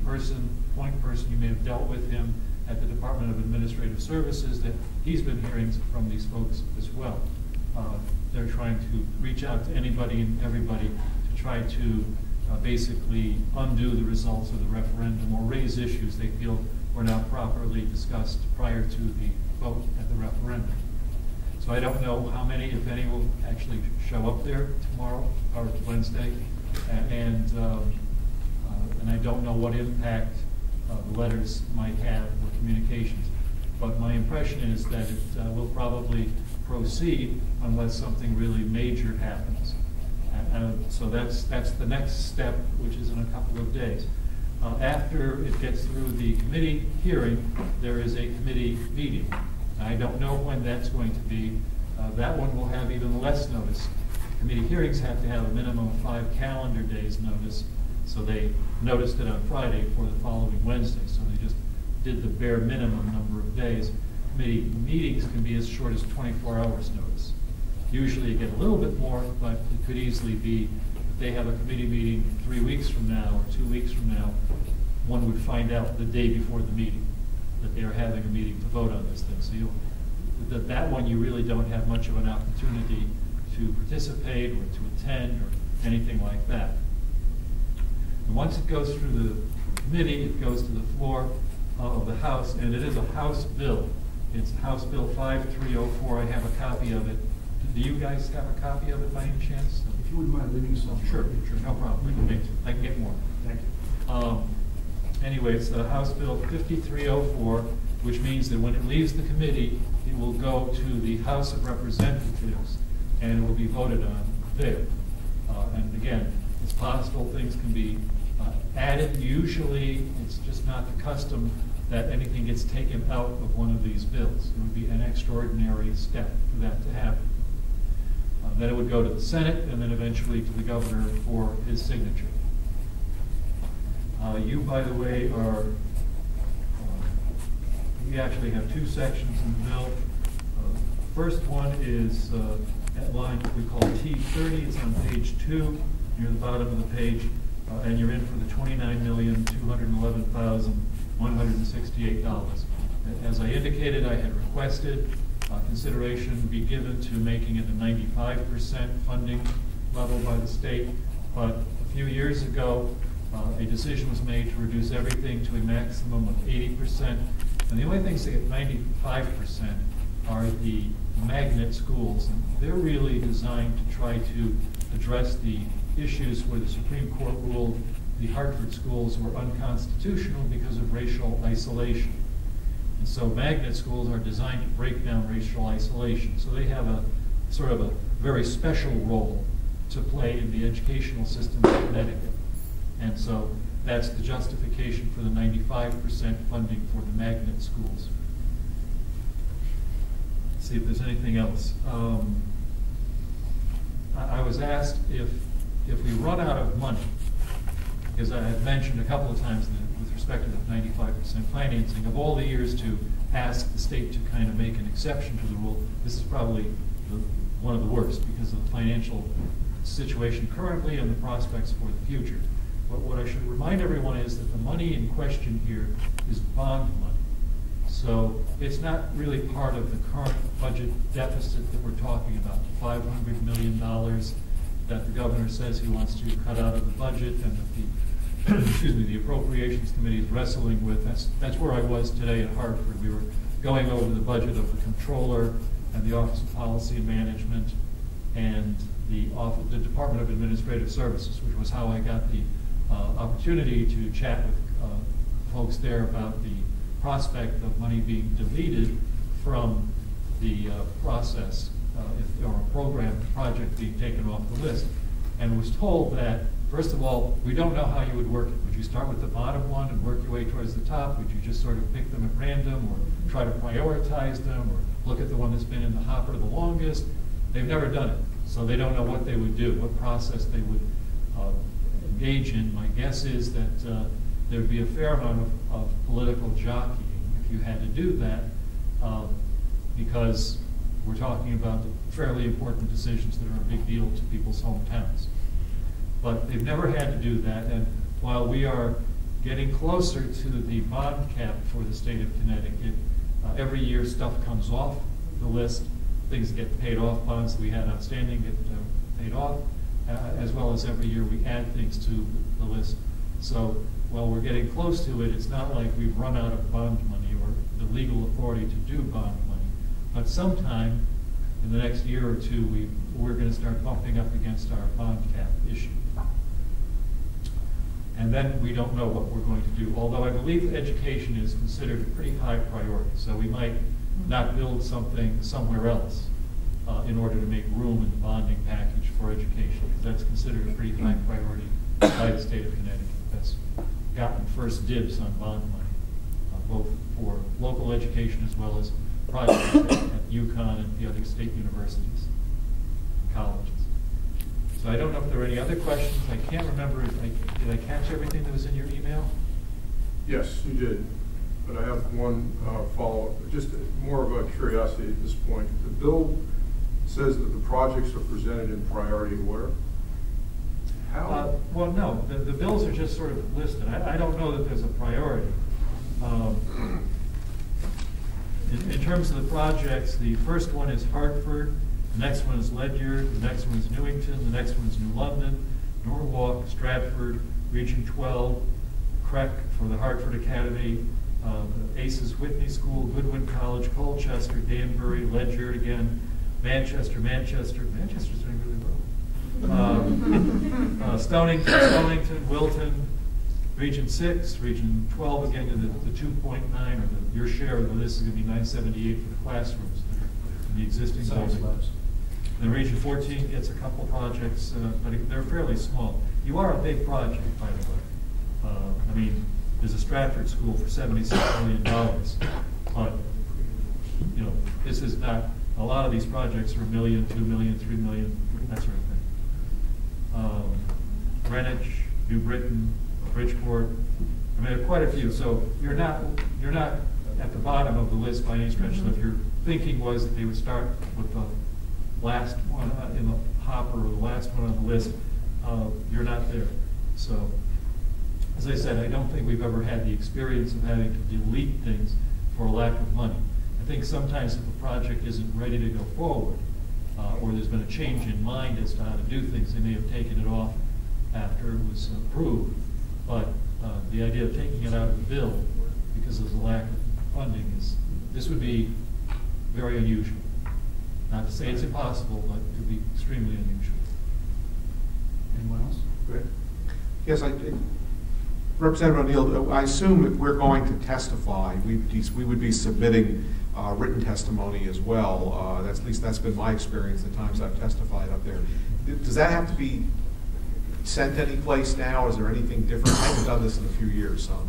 point person, you may have dealt with him at the Department of Administrative Services, that he's been hearing from these folks as well. They're trying to reach out to anybody and everybody to try to basically undo the results of the referendum or raise issues they feel were not properly discussed prior to the vote at the referendum. So I don't know how many, if any, will actually show up there tomorrow or Wednesday, and I don't know what impact the letters might have or communications. But my impression is that it will probably proceed unless something really major happens. So that's the next step, which is in a couple of days. After it gets through the committee hearing, there is a committee meeting. I don't know when that's going to be. That one will have even less notice. Committee hearings have to have a minimum of 5 calendar days notice, so they noticed it on Friday for the following Wednesday, so they just did the bare minimum number of days. Committee meetings can be as short as 24 hours notice. Usually you get a little bit more, but it could easily be if they have a committee meeting 3 weeks from now or 2 weeks from now, one would find out the day before the meeting that they are having a meeting to vote on this thing. So that one you really don't have much of an opportunity to participate or to attend or anything like that. And once it goes through the committee, it goes to the floor of the House, and it is a House bill. It's House Bill 5304. I have a copy of it. Do you guys have a copy of it by any chance? If you wouldn't mind leaving some. Sure, no problem. I can get more. Thank you. Anyway, it's House Bill 5304, which means that when it leaves the committee, it will go to the House of Representatives, and it will be voted on there. And again, it's possible things can be added. Usually, it's just not the custom that anything gets taken out of one of these bills. It would be an extraordinary step for that to happen. Then it would go to the Senate, and then eventually to the governor for his signature. You, by the way, we actually have 2 sections in the bill. First one is at line we call T30. It's on page 2, near the bottom of the page, and you're in for the $29,211,168. As I indicated, I had requested consideration be given to making it a 95% funding level by the state, but a few years ago, a decision was made to reduce everything to a maximum of 80%. And the only things that get 95% are the magnet schools. And they're really designed to try to address the issues where the Supreme Court ruled the Hartford schools were unconstitutional because of racial isolation. And so magnet schools are designed to break down racial isolation. So they have a sort of a very special role to play in the educational system of Connecticut. And so that's the justification for the 95% funding for the magnet schools. Let's see if there's anything else. I was asked if we run out of money, because I had mentioned a couple of times that with respect to the 95% financing, of all the years to ask the state to kind of make an exception to the rule, this is probably one of the worst because of the financial situation currently and the prospects for the future. But what I should remind everyone is that the money in question here is bond money. So it's not really part of the current budget deficit that we're talking about, the $500 million that the governor says he wants to cut out of the budget and that the, excuse me, the Appropriations Committee is wrestling with. That's where I was today at Hartford. We were going over the budget of the Comptroller and the Office of Policy and Management and the Department of Administrative Services, which was how I got the opportunity to chat with folks there about the prospect of money being deleted from the process or a program project being taken off the list, and was told that, first of all, we don't know how you would work it. Would you start with the bottom one and work your way towards the top? Would you just sort of pick them at random or try to prioritize them or look at the one that's been in the hopper the longest? They've never done it, so they don't know what they would do, what process they would engage in. My guess is that there would be a fair amount of political jockeying if you had to do that, because we're talking about fairly important decisions that are a big deal to people's hometowns. But they've never had to do that, and while we are getting closer to the bond cap for the state of Connecticut, every year stuff comes off the list, things get paid off, bonds that we had outstanding get paid off, as well as every year we add things to the list. So while we're getting close to it, it's not like we've run out of bond money or the legal authority to do bond money. But sometime in the next year or two, we're going to start bumping up against our bond cap issue. And then we don't know what we're going to do, although I believe education is considered a pretty high priority. So we might not build something somewhere else in order to make room in the bonding package for education, because that's considered a pretty high priority by the state of Connecticut. That's gotten first dibs on bond money, both for local education as well as projects at UConn and the other state universities and colleges. So I don't know if there are any other questions. I can't remember, did I catch everything that was in your email? Yes, you did. But I have one follow-up, just more of a curiosity at this point. The bill says that the projects are presented in priority order. How? Well, no, the bills are just sort of listed. I don't know that there's a priority. In terms of the projects, the first one is Hartford, the next one is Ledyard, the next one is Newington, the next one is New London, Norwalk, Stratford, Region 12, CREC for the Hartford Academy, the ACES Whitney School, Goodwin College, Colchester, Danbury, Ledyard again, Manchester's doing really well. Stonington, Wilton, Region 6, Region 12 again, the 2.9, or your share of this is going to be 978 for the classrooms that are in the existing building. And Region 14 gets a couple projects, but they're fairly small. You are a big project, by the way. I mean, there's a Stratford school for $76 million, but you know, this is not. A lot of these projects are $1 million, $2 million, $3 million, that sort of thing. Greenwich, New Britain, Bridgeport. I mean, there are quite a few. So you're not at the bottom of the list by any stretch. So if your thinking was that they would start with the last one in the hopper or the last one on the list, you're not there. So, as I said, I don't think we've ever had the experience of having to delete things for a lack of money. I think sometimes if a project isn't ready to go forward, or there's been a change in mind as to how to do things, they may have taken it off after it was approved. But the idea of taking it out of the bill because of the lack of funding this would be very unusual. Not to say it's impossible, but it would be extremely unusual. Anyone else? Great. Yes, Representative ONeill, I assume if we're going to testify, we would be submitting written testimony as well. At least that's been my experience the times I've testified up there. Does that have to be sent any place now? Is there anything different? I haven't done this in a few years, so.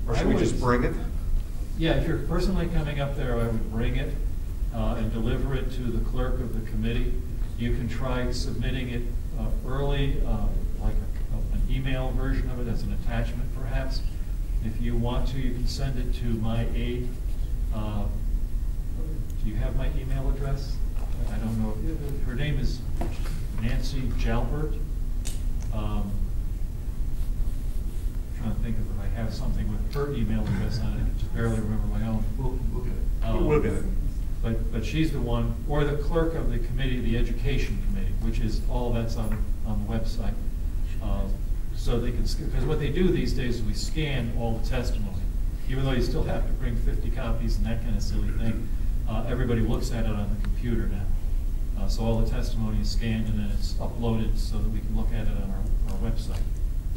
Or should we just bring it? Yeah, if you're personally coming up there, I would bring it and deliver it to the clerk of the committee. You can try submitting it early, like an email version of it as an attachment perhaps. If you want to, you can send it to my aide. Do you have my email address? I don't know. Her name is Nancy Jalbert. Trying to think of if I have something with her email address on it. I can just barely remember my own. We'll get it. We'll get it. But she's the one, or the clerk of the committee, the education committee, which is all that's on the website. So they can, because what they do these days is we scan all the testimony. Even though you still have to bring 50 copies and that kind of silly thing, everybody looks at it on the computer now. So all the testimony is scanned and then it's uploaded so that we can look at it on our website.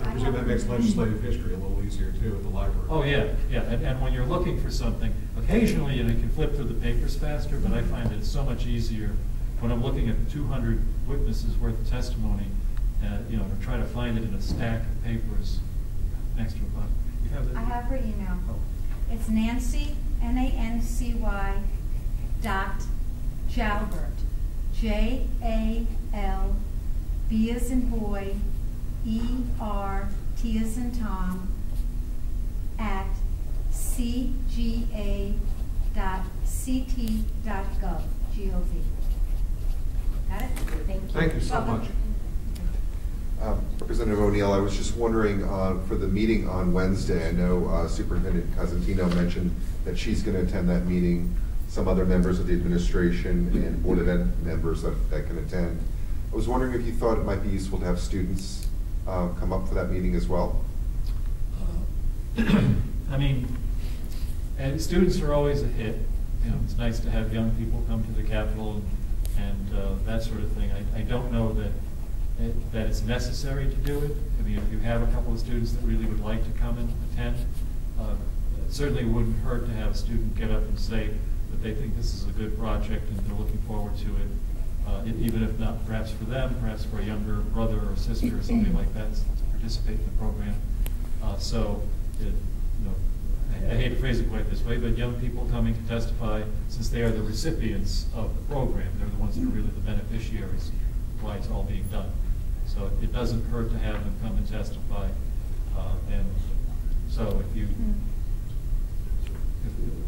I presume that makes legislative history a little easier too at the library. Oh, yeah, yeah. And when you're looking for something, occasionally you can flip through the papers faster, but I find it so much easier when I'm looking at 200 witnesses worth of testimony, to try to find it in a stack of papers next to a book. You have I have her email. Oh. It's Nancy, Nancy .Jalbert, JALB as in boy, ERT as in Tom, at cga.ct.gov, G-O-V. Got it? Thank you. Thank you so much. Representative ONeill, I was just wondering, for the meeting on Wednesday, I know Superintendent Cosentino mentioned that she's going to attend that meeting, some other members of the administration and Board of Ed members that can attend. I was wondering if you thought it might be useful to have students come up for that meeting as well? I mean, and students are always a hit. It's nice to have young people come to the Capitol and that sort of thing. I don't know that it's necessary to do it. I mean, if you have a couple of students that really would like to come and attend, it certainly wouldn't hurt to have a student get up and say that they think this is a good project and they're looking forward to it, even if not perhaps for them, perhaps for a younger brother or sister or something like that to participate in the program. I hate to phrase it quite this way, but young people coming to testify, since they are the recipients of the program, they're the ones that are really the beneficiaries of why it's all being done. So it doesn't hurt to have them come and testify. And so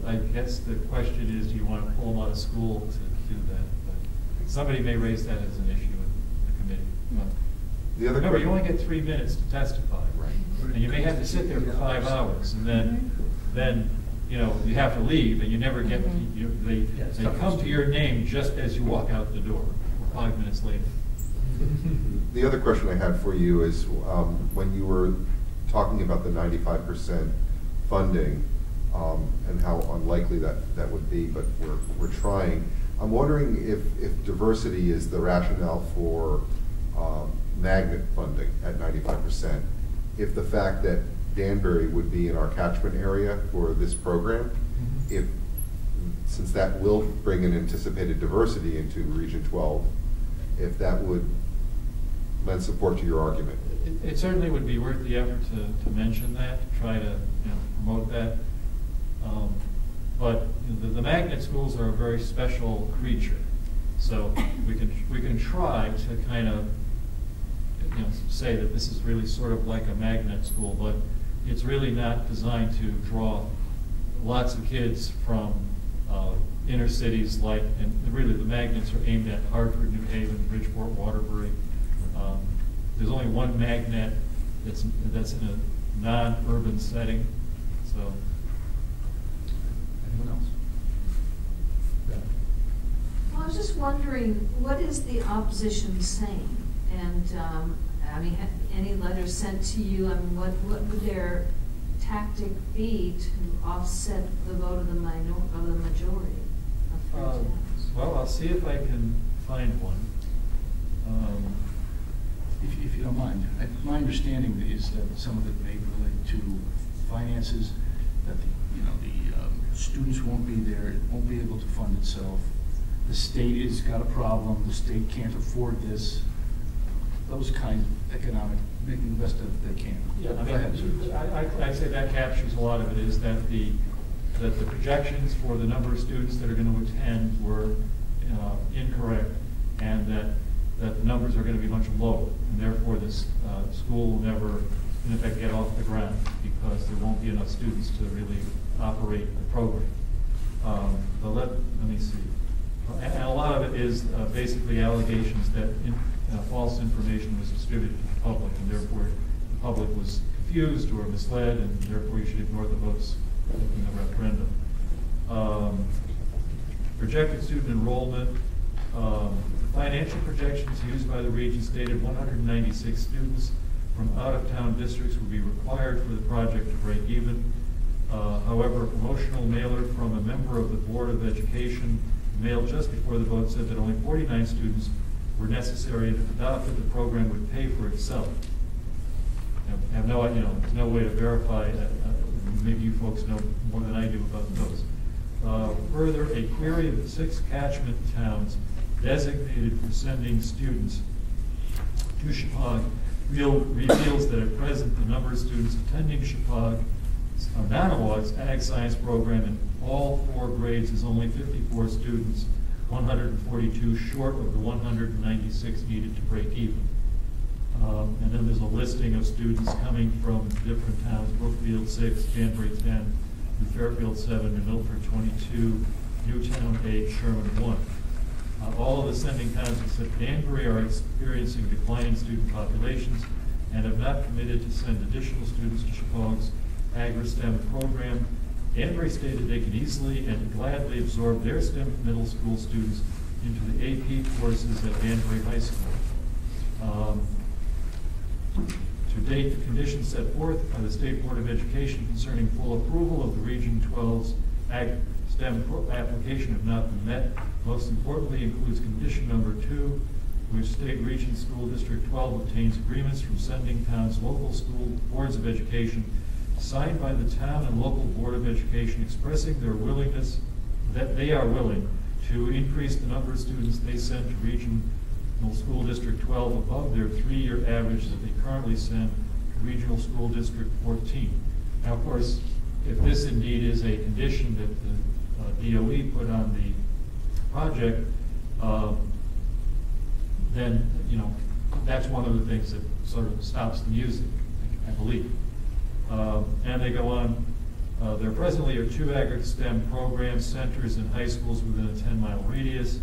I guess the question is, do you want to pull them out of school to do that? But somebody may raise that as an issue in the committee. The other remember, you only get 3 minutes to testify, right? And you may have to sit there for 5 hours, and then you have to leave, and you never get. They come to your name just as you walk out the door, 5 minutes later. The other question I had for you is when you were talking about the 95% funding and how unlikely that would be, but we're trying. I'm wondering if diversity is the rationale for magnet funding at 95%. If the fact that Danbury would be in our catchment area for this program, since that will bring an anticipated diversity into Region 12, if that would lend support to your argument. It certainly would be worth the effort to mention that, to try to promote that. But the magnet schools are a very special creature, so we can try to kind of say that this is really sort of like a magnet school, but it's really not designed to draw lots of kids from inner cities and really the magnets are aimed at Hartford, New Haven, Bridgeport, Waterbury. There's only one magnet that's in a non-urban setting. So, anyone else? Well, I was just wondering, what is the opposition saying? And I mean, any letters sent to you? I mean, what would their tactic be to offset the vote of the majority of 3 towns? Well, I'll see if I can find one. If you don't mind, my understanding is that some of it may relate to finances, that the students won't be there, it won't be able to fund itself. The state has got a problem, the state can't afford this. those kind of economic, making the best of they can. Yeah, Go ahead, sir. I'd say that captures a lot of it, is that the projections for the number of students that are going to attend were incorrect, and that the numbers are going to be much lower, and therefore this school will never, in effect, get off the ground, because there won't be enough students to really operate the program. But let me see. And a lot of it is basically allegations that false information was distributed to the public, and therefore the public was confused or misled, and therefore you should ignore the votes in the referendum. Projected student enrollment. Financial projections used by the region stated 196 students from out-of-town districts would be required for the project to break even. However, a promotional mailer from a member of the Board of Education mailed just before the vote said that only 49 students were necessary, and if adopted, the program would pay for itself. I have no, there's no way to verify that. Maybe you folks know more than I do about those. Further, a query of the 6 catchment towns designated for sending students to Chippewa reveals that at present the number of students attending Chippewa Nanawag's Ag Science program in all 4 grades is only 54 students, 142 short of the 196 needed to break even. And then there's a listing of students coming from different towns: Brookfield 6, Danbury 10, New Fairfield 7, New Milford 22, Newtown 8, Sherman 1. All of the sending towns except Danbury are experiencing declining student populations and have not committed to send additional students to Chicago's Agri-STEM program. Danbury stated they can easily and gladly absorb their STEM middle school students into the AP courses at Danbury High School. To date, the conditions set forth by the State Board of Education concerning full approval of the Region 12's Ag-STEM application have not been met. Most importantly includes condition number 2, which State Region School District 12 obtains agreements from sending towns' local school boards of education signed by the town and local Board of Education expressing their willingness, that they are willing to increase the number of students they send to Regional School District 12 above their 3-year average that they currently send to Regional School District 14. Now, of course, if this indeed is a condition that the DOE put on the project, then, that's one of the things that sort of stops the music, I believe. And they go on, there presently are 2 Agri-STEM program centers in high schools within a 10-mile radius.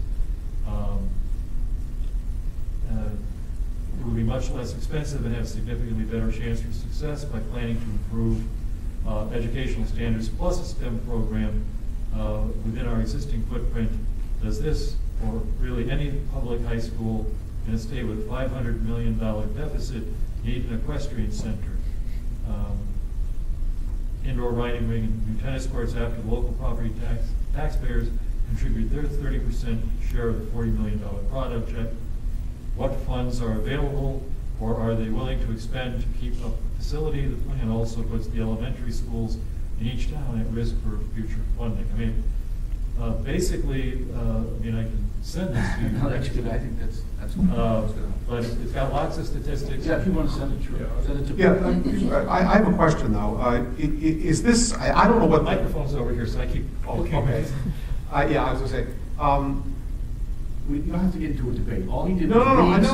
It would be much less expensive and have significantly better chance for success by planning to improve educational standards plus a STEM program within our existing footprint. Does this, or really any public high school in a state with $500 million deficit, need an equestrian center? Indoor riding ring and new tennis courts after the local property taxpayers contribute their 30% share of the $40 million project. What funds are available, or are they willing to expend to keep up the facility? The plan also puts the elementary schools in each town at risk for future funding. I mean, basically, I can send this to you. No, that's good. I think that's good. But it's got lots of statistics. Yeah, if you want to send it to send it to Yeah, I have a question though. Is this, I don't know what. The microphone's over here, so I keep. Okay. Yeah, I was going to say. We don't have to get into a debate. All he did No, was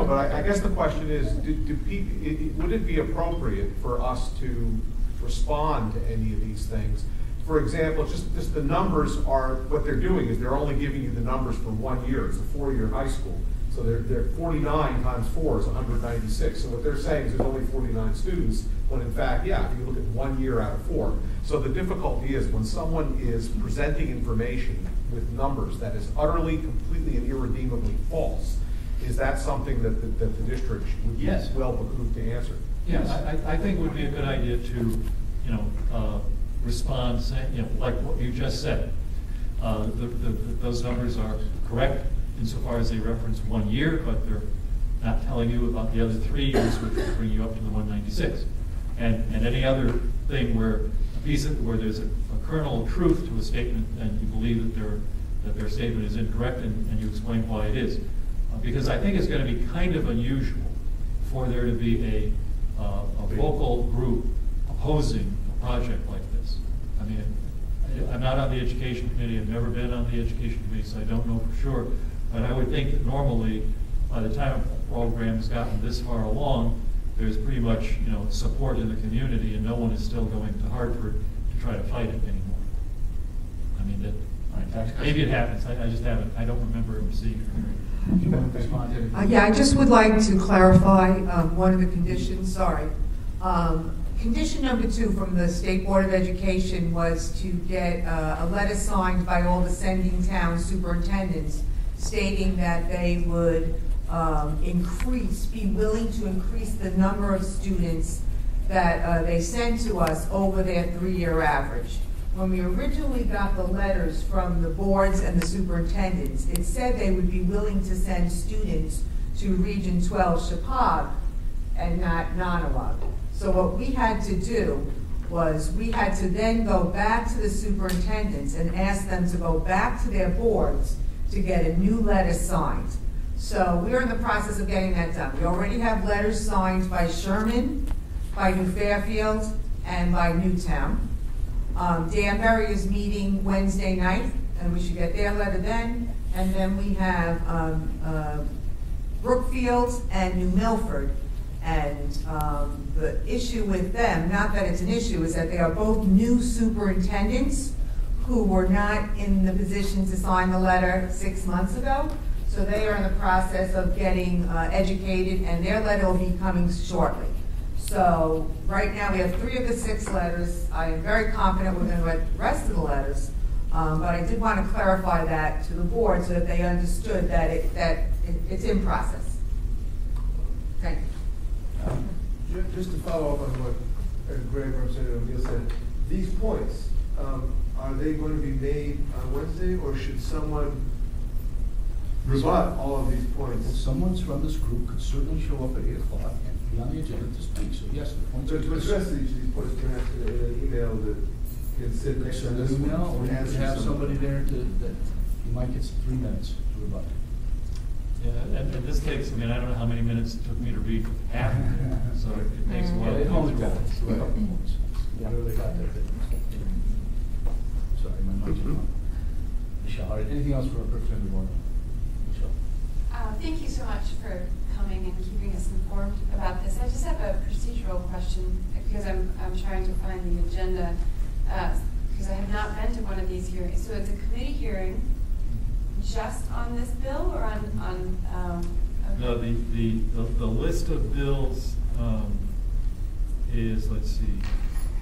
but I guess the question is, would it be appropriate for us to respond to any of these things? For example, just the numbers are, what they're doing is they're only giving you the numbers for 1 year. It's a 4-year high school. So they're 49 times 4 is 196. So what they're saying is there's only 49 students, when in fact, yeah, if you look at 1 year out of 4. So the difficulty is when someone is presenting information with numbers that is utterly, completely, and irredeemably false, is that something that the district would be well behooved to answer? Yes, I think it would be a good idea to, respond, saying, like what you just said. Those numbers are correct insofar as they reference 1 year, but they're not telling you about the other 3 years, which would bring you up to the 196. And any other thing where there's a kernel of truth to a statement and you believe that their statement is incorrect, and you explain why it is. Because I think it's going to be kind of unusual for there to be a vocal group opposing a project like this. I mean, I'm not on the education committee, I've never been on the education committee, so I don't know for sure. But I would think that normally, by the time a program has gotten this far along, there's pretty much, support in the community, and no one is still going to Hartford to try to fight it anymore. I mean, maybe it happens, I just haven't, I don't remember seeing it. Do you want to respond to anything? Yeah, I just would like to clarify one of the conditions, sorry. Condition number 2 from the State Board of Education was to get a letter signed by all the sending town superintendents stating that they would be willing to increase the number of students that they send to us over their 3-year average. When we originally got the letters from the boards and the superintendents, it said they would be willing to send students to Region 12 Chapag and not Nonawag. So what we had to do was we had to then go back to the superintendents and ask them to go back to their boards to get a new letter signed. So we're in the process of getting that done. We already have letters signed by Sherman, by New Fairfield, and by Newtown. Danbury is meeting Wednesday night, and we should get their letter then. And then we have Brookfield and New Milford. And the issue with them, not that it's an issue, is that they are both new superintendents who were not in the position to sign the letter 6 months ago. So they are in the process of getting educated, and their letter will be coming shortly. So right now we have 3 of the 6 letters. I am very confident we're going to get the rest of the letters. But I did want to clarify that to the board so that they understood that it's in process. Thank you. Just to follow up on what Greg, Representative O'Neill said, these points, are they going to be made on Wednesday, or should someone rebut all of these points? Well, someone from this group could certainly show up at 8 o'clock and be on the agenda to speak. So yes, the points So are to address these points, perhaps in an email that can sit next to send an this email, or one. you could have somebody there that you might get 3 minutes to rebut. Yeah, and this takes, I don't know how many minutes it took me to read half of it, so it takes a while. Yeah, it only to got go through a couple points. Yeah, they got that. Sorry, my mic's on. Michelle, all right, anything else for Representative Warren? Michelle. Thank you so much for coming and keeping us informed about this. I just have a procedural question because I'm trying to find the agenda because I have not been to one of these hearings. So it's a committee hearing just on this bill or on No, the list of bills is, let's see,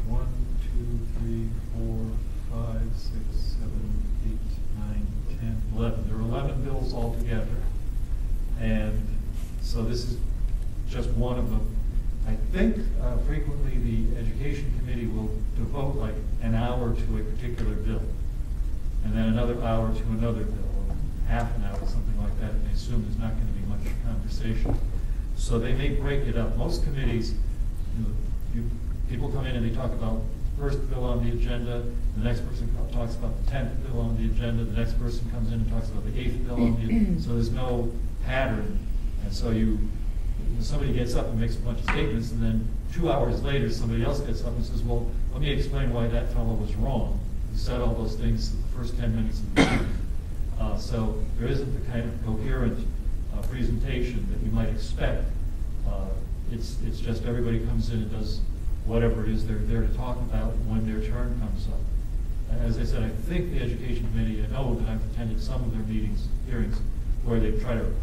1, 2, 3, 4, 5, 6, 7, 8, 9, 10, 11. There are 11 bills altogether. And so this is just one of them. I think frequently the education committee will devote like an hour to a particular bill, and then another hour to another bill, or half an hour, something like that, and they assume there's not going to be much conversation. So they may break it up. Most committees, people come in and they talk about the first bill on the agenda, the next person talks about the 10th bill on the agenda, the next person comes in and talks about the 8th bill on the agenda. So there's no pattern, and so somebody gets up and makes a bunch of statements, and then 2 hours later somebody else gets up and says, well, let me explain why that fellow was wrong. He said all those things in the first 10 minutes of the meeting. So there isn't the kind of coherent presentation that you might expect. It's just everybody comes in and does whatever it is they're there to talk about when their turn comes up. As I said, I think the Education Committee, I know that I've attended some of their hearings, where they try to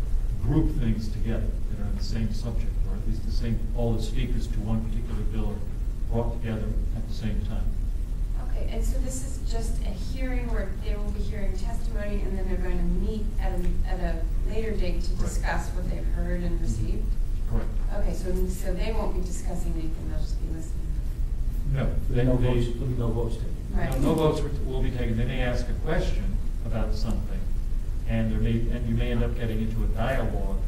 group things together that are on the same subject, or at least all the speakers to one particular bill are brought together at the same time. Okay, and so this is just a hearing where they will be hearing testimony, and then they're going to meet at a later date to discuss what they've heard and received? Correct. Okay, so they won't be discussing anything, they'll just be listening? No. No votes taken. Right. No votes will be taken. They may ask a question about something, and you may end up getting into a dialogue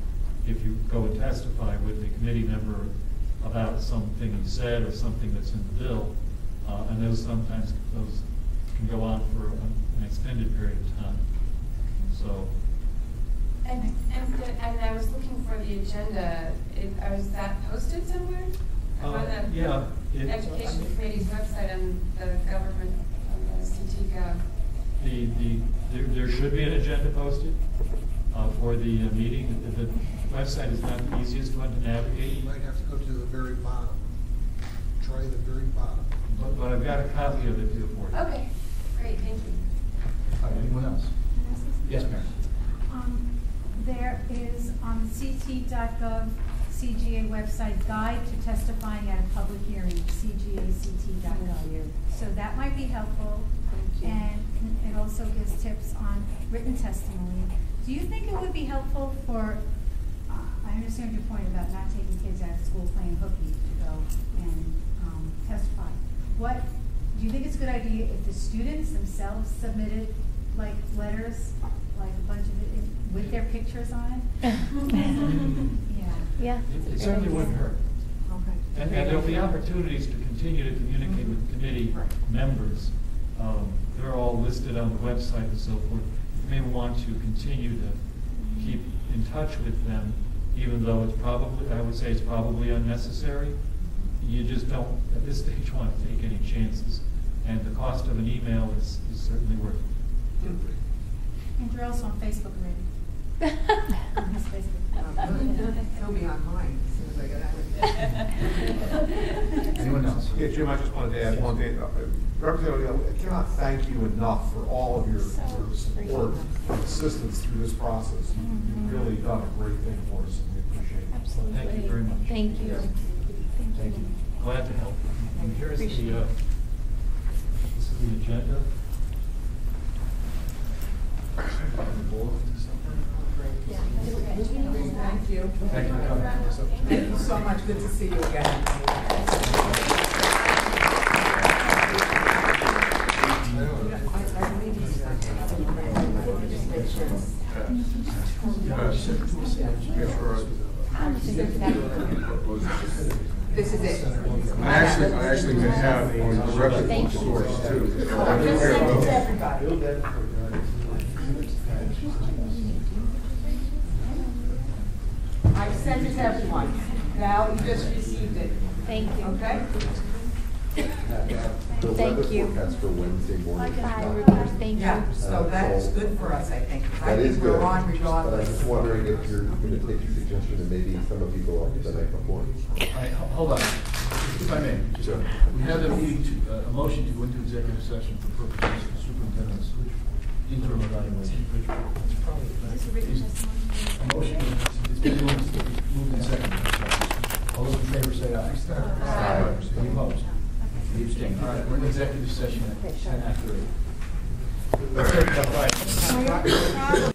if you go and testify with the committee member about something he said or something that's in the bill, and those can go on for an extended period of time. So. And I was looking for the agenda. Was that posted somewhere? Yeah. Education Committee's website on the government, on the CT Gov. There should be an agenda posted for the meeting. The website is not the easiest one to navigate. You might have to go to the very bottom. Try the very bottom. But I've got a copy of it here for you. Okay, great, thank you. Anyone else? Yes, ma'am. There is on the CT.gov CGA website guide to testifying at a public hearing, cgact.gov. So that might be helpful. And it also gives tips on written testimony. Do you think it would be helpful for, I understand your point about not taking kids out of school playing hooky to go and testify. Do you think it's a good idea if the students themselves submitted like letters, like a bunch of it with their pictures on it? Yeah. It certainly wouldn't hurt. Okay. And there'll be opportunities to continue to communicate with committee members. They're all listed on the website and so forth. You may want to continue to keep in touch with them, even though it's probably, I would say it's probably unnecessary. You just don't, at this stage, want to take any chances. And the cost of an email is certainly worth it. And you're also on Facebook already. On his Facebook. He'll be on mine as soon as I get out of here. Anyone else? Yeah, Jim, I just wanted to add one thing. Representative O'Neill, I cannot thank you enough for all of your support and assistance through this process. You've really done a great thing for us, and we appreciate it. Absolutely. Thank you very much. Thank you. Thank you. Glad to help. And here's this is the agenda. Thank you. Thank you for coming. Thank you so much. Good to see you again. This is it. I actually may have on the reputable source too. Just send it to everybody. I sent it to everyone. Now you just received it. Thank you. Okay? The Thank weather you. forecast for Wednesday morning. Thank you. Yeah, so that's good for us, I think. I That is think good. we're on But I'm regardless. just wondering if you're going to take your suggestion and maybe some of you go off the night before. All right, hold on, if I may. Sure. We have a meeting a motion to go into executive session for purposes of the superintendent's interim evaluation. A motion, it's been moved and seconded. All those in favor say aye. Aye. Any opposed? Any abstained? All right, we're in executive session at 10 after 8. Let's take that right.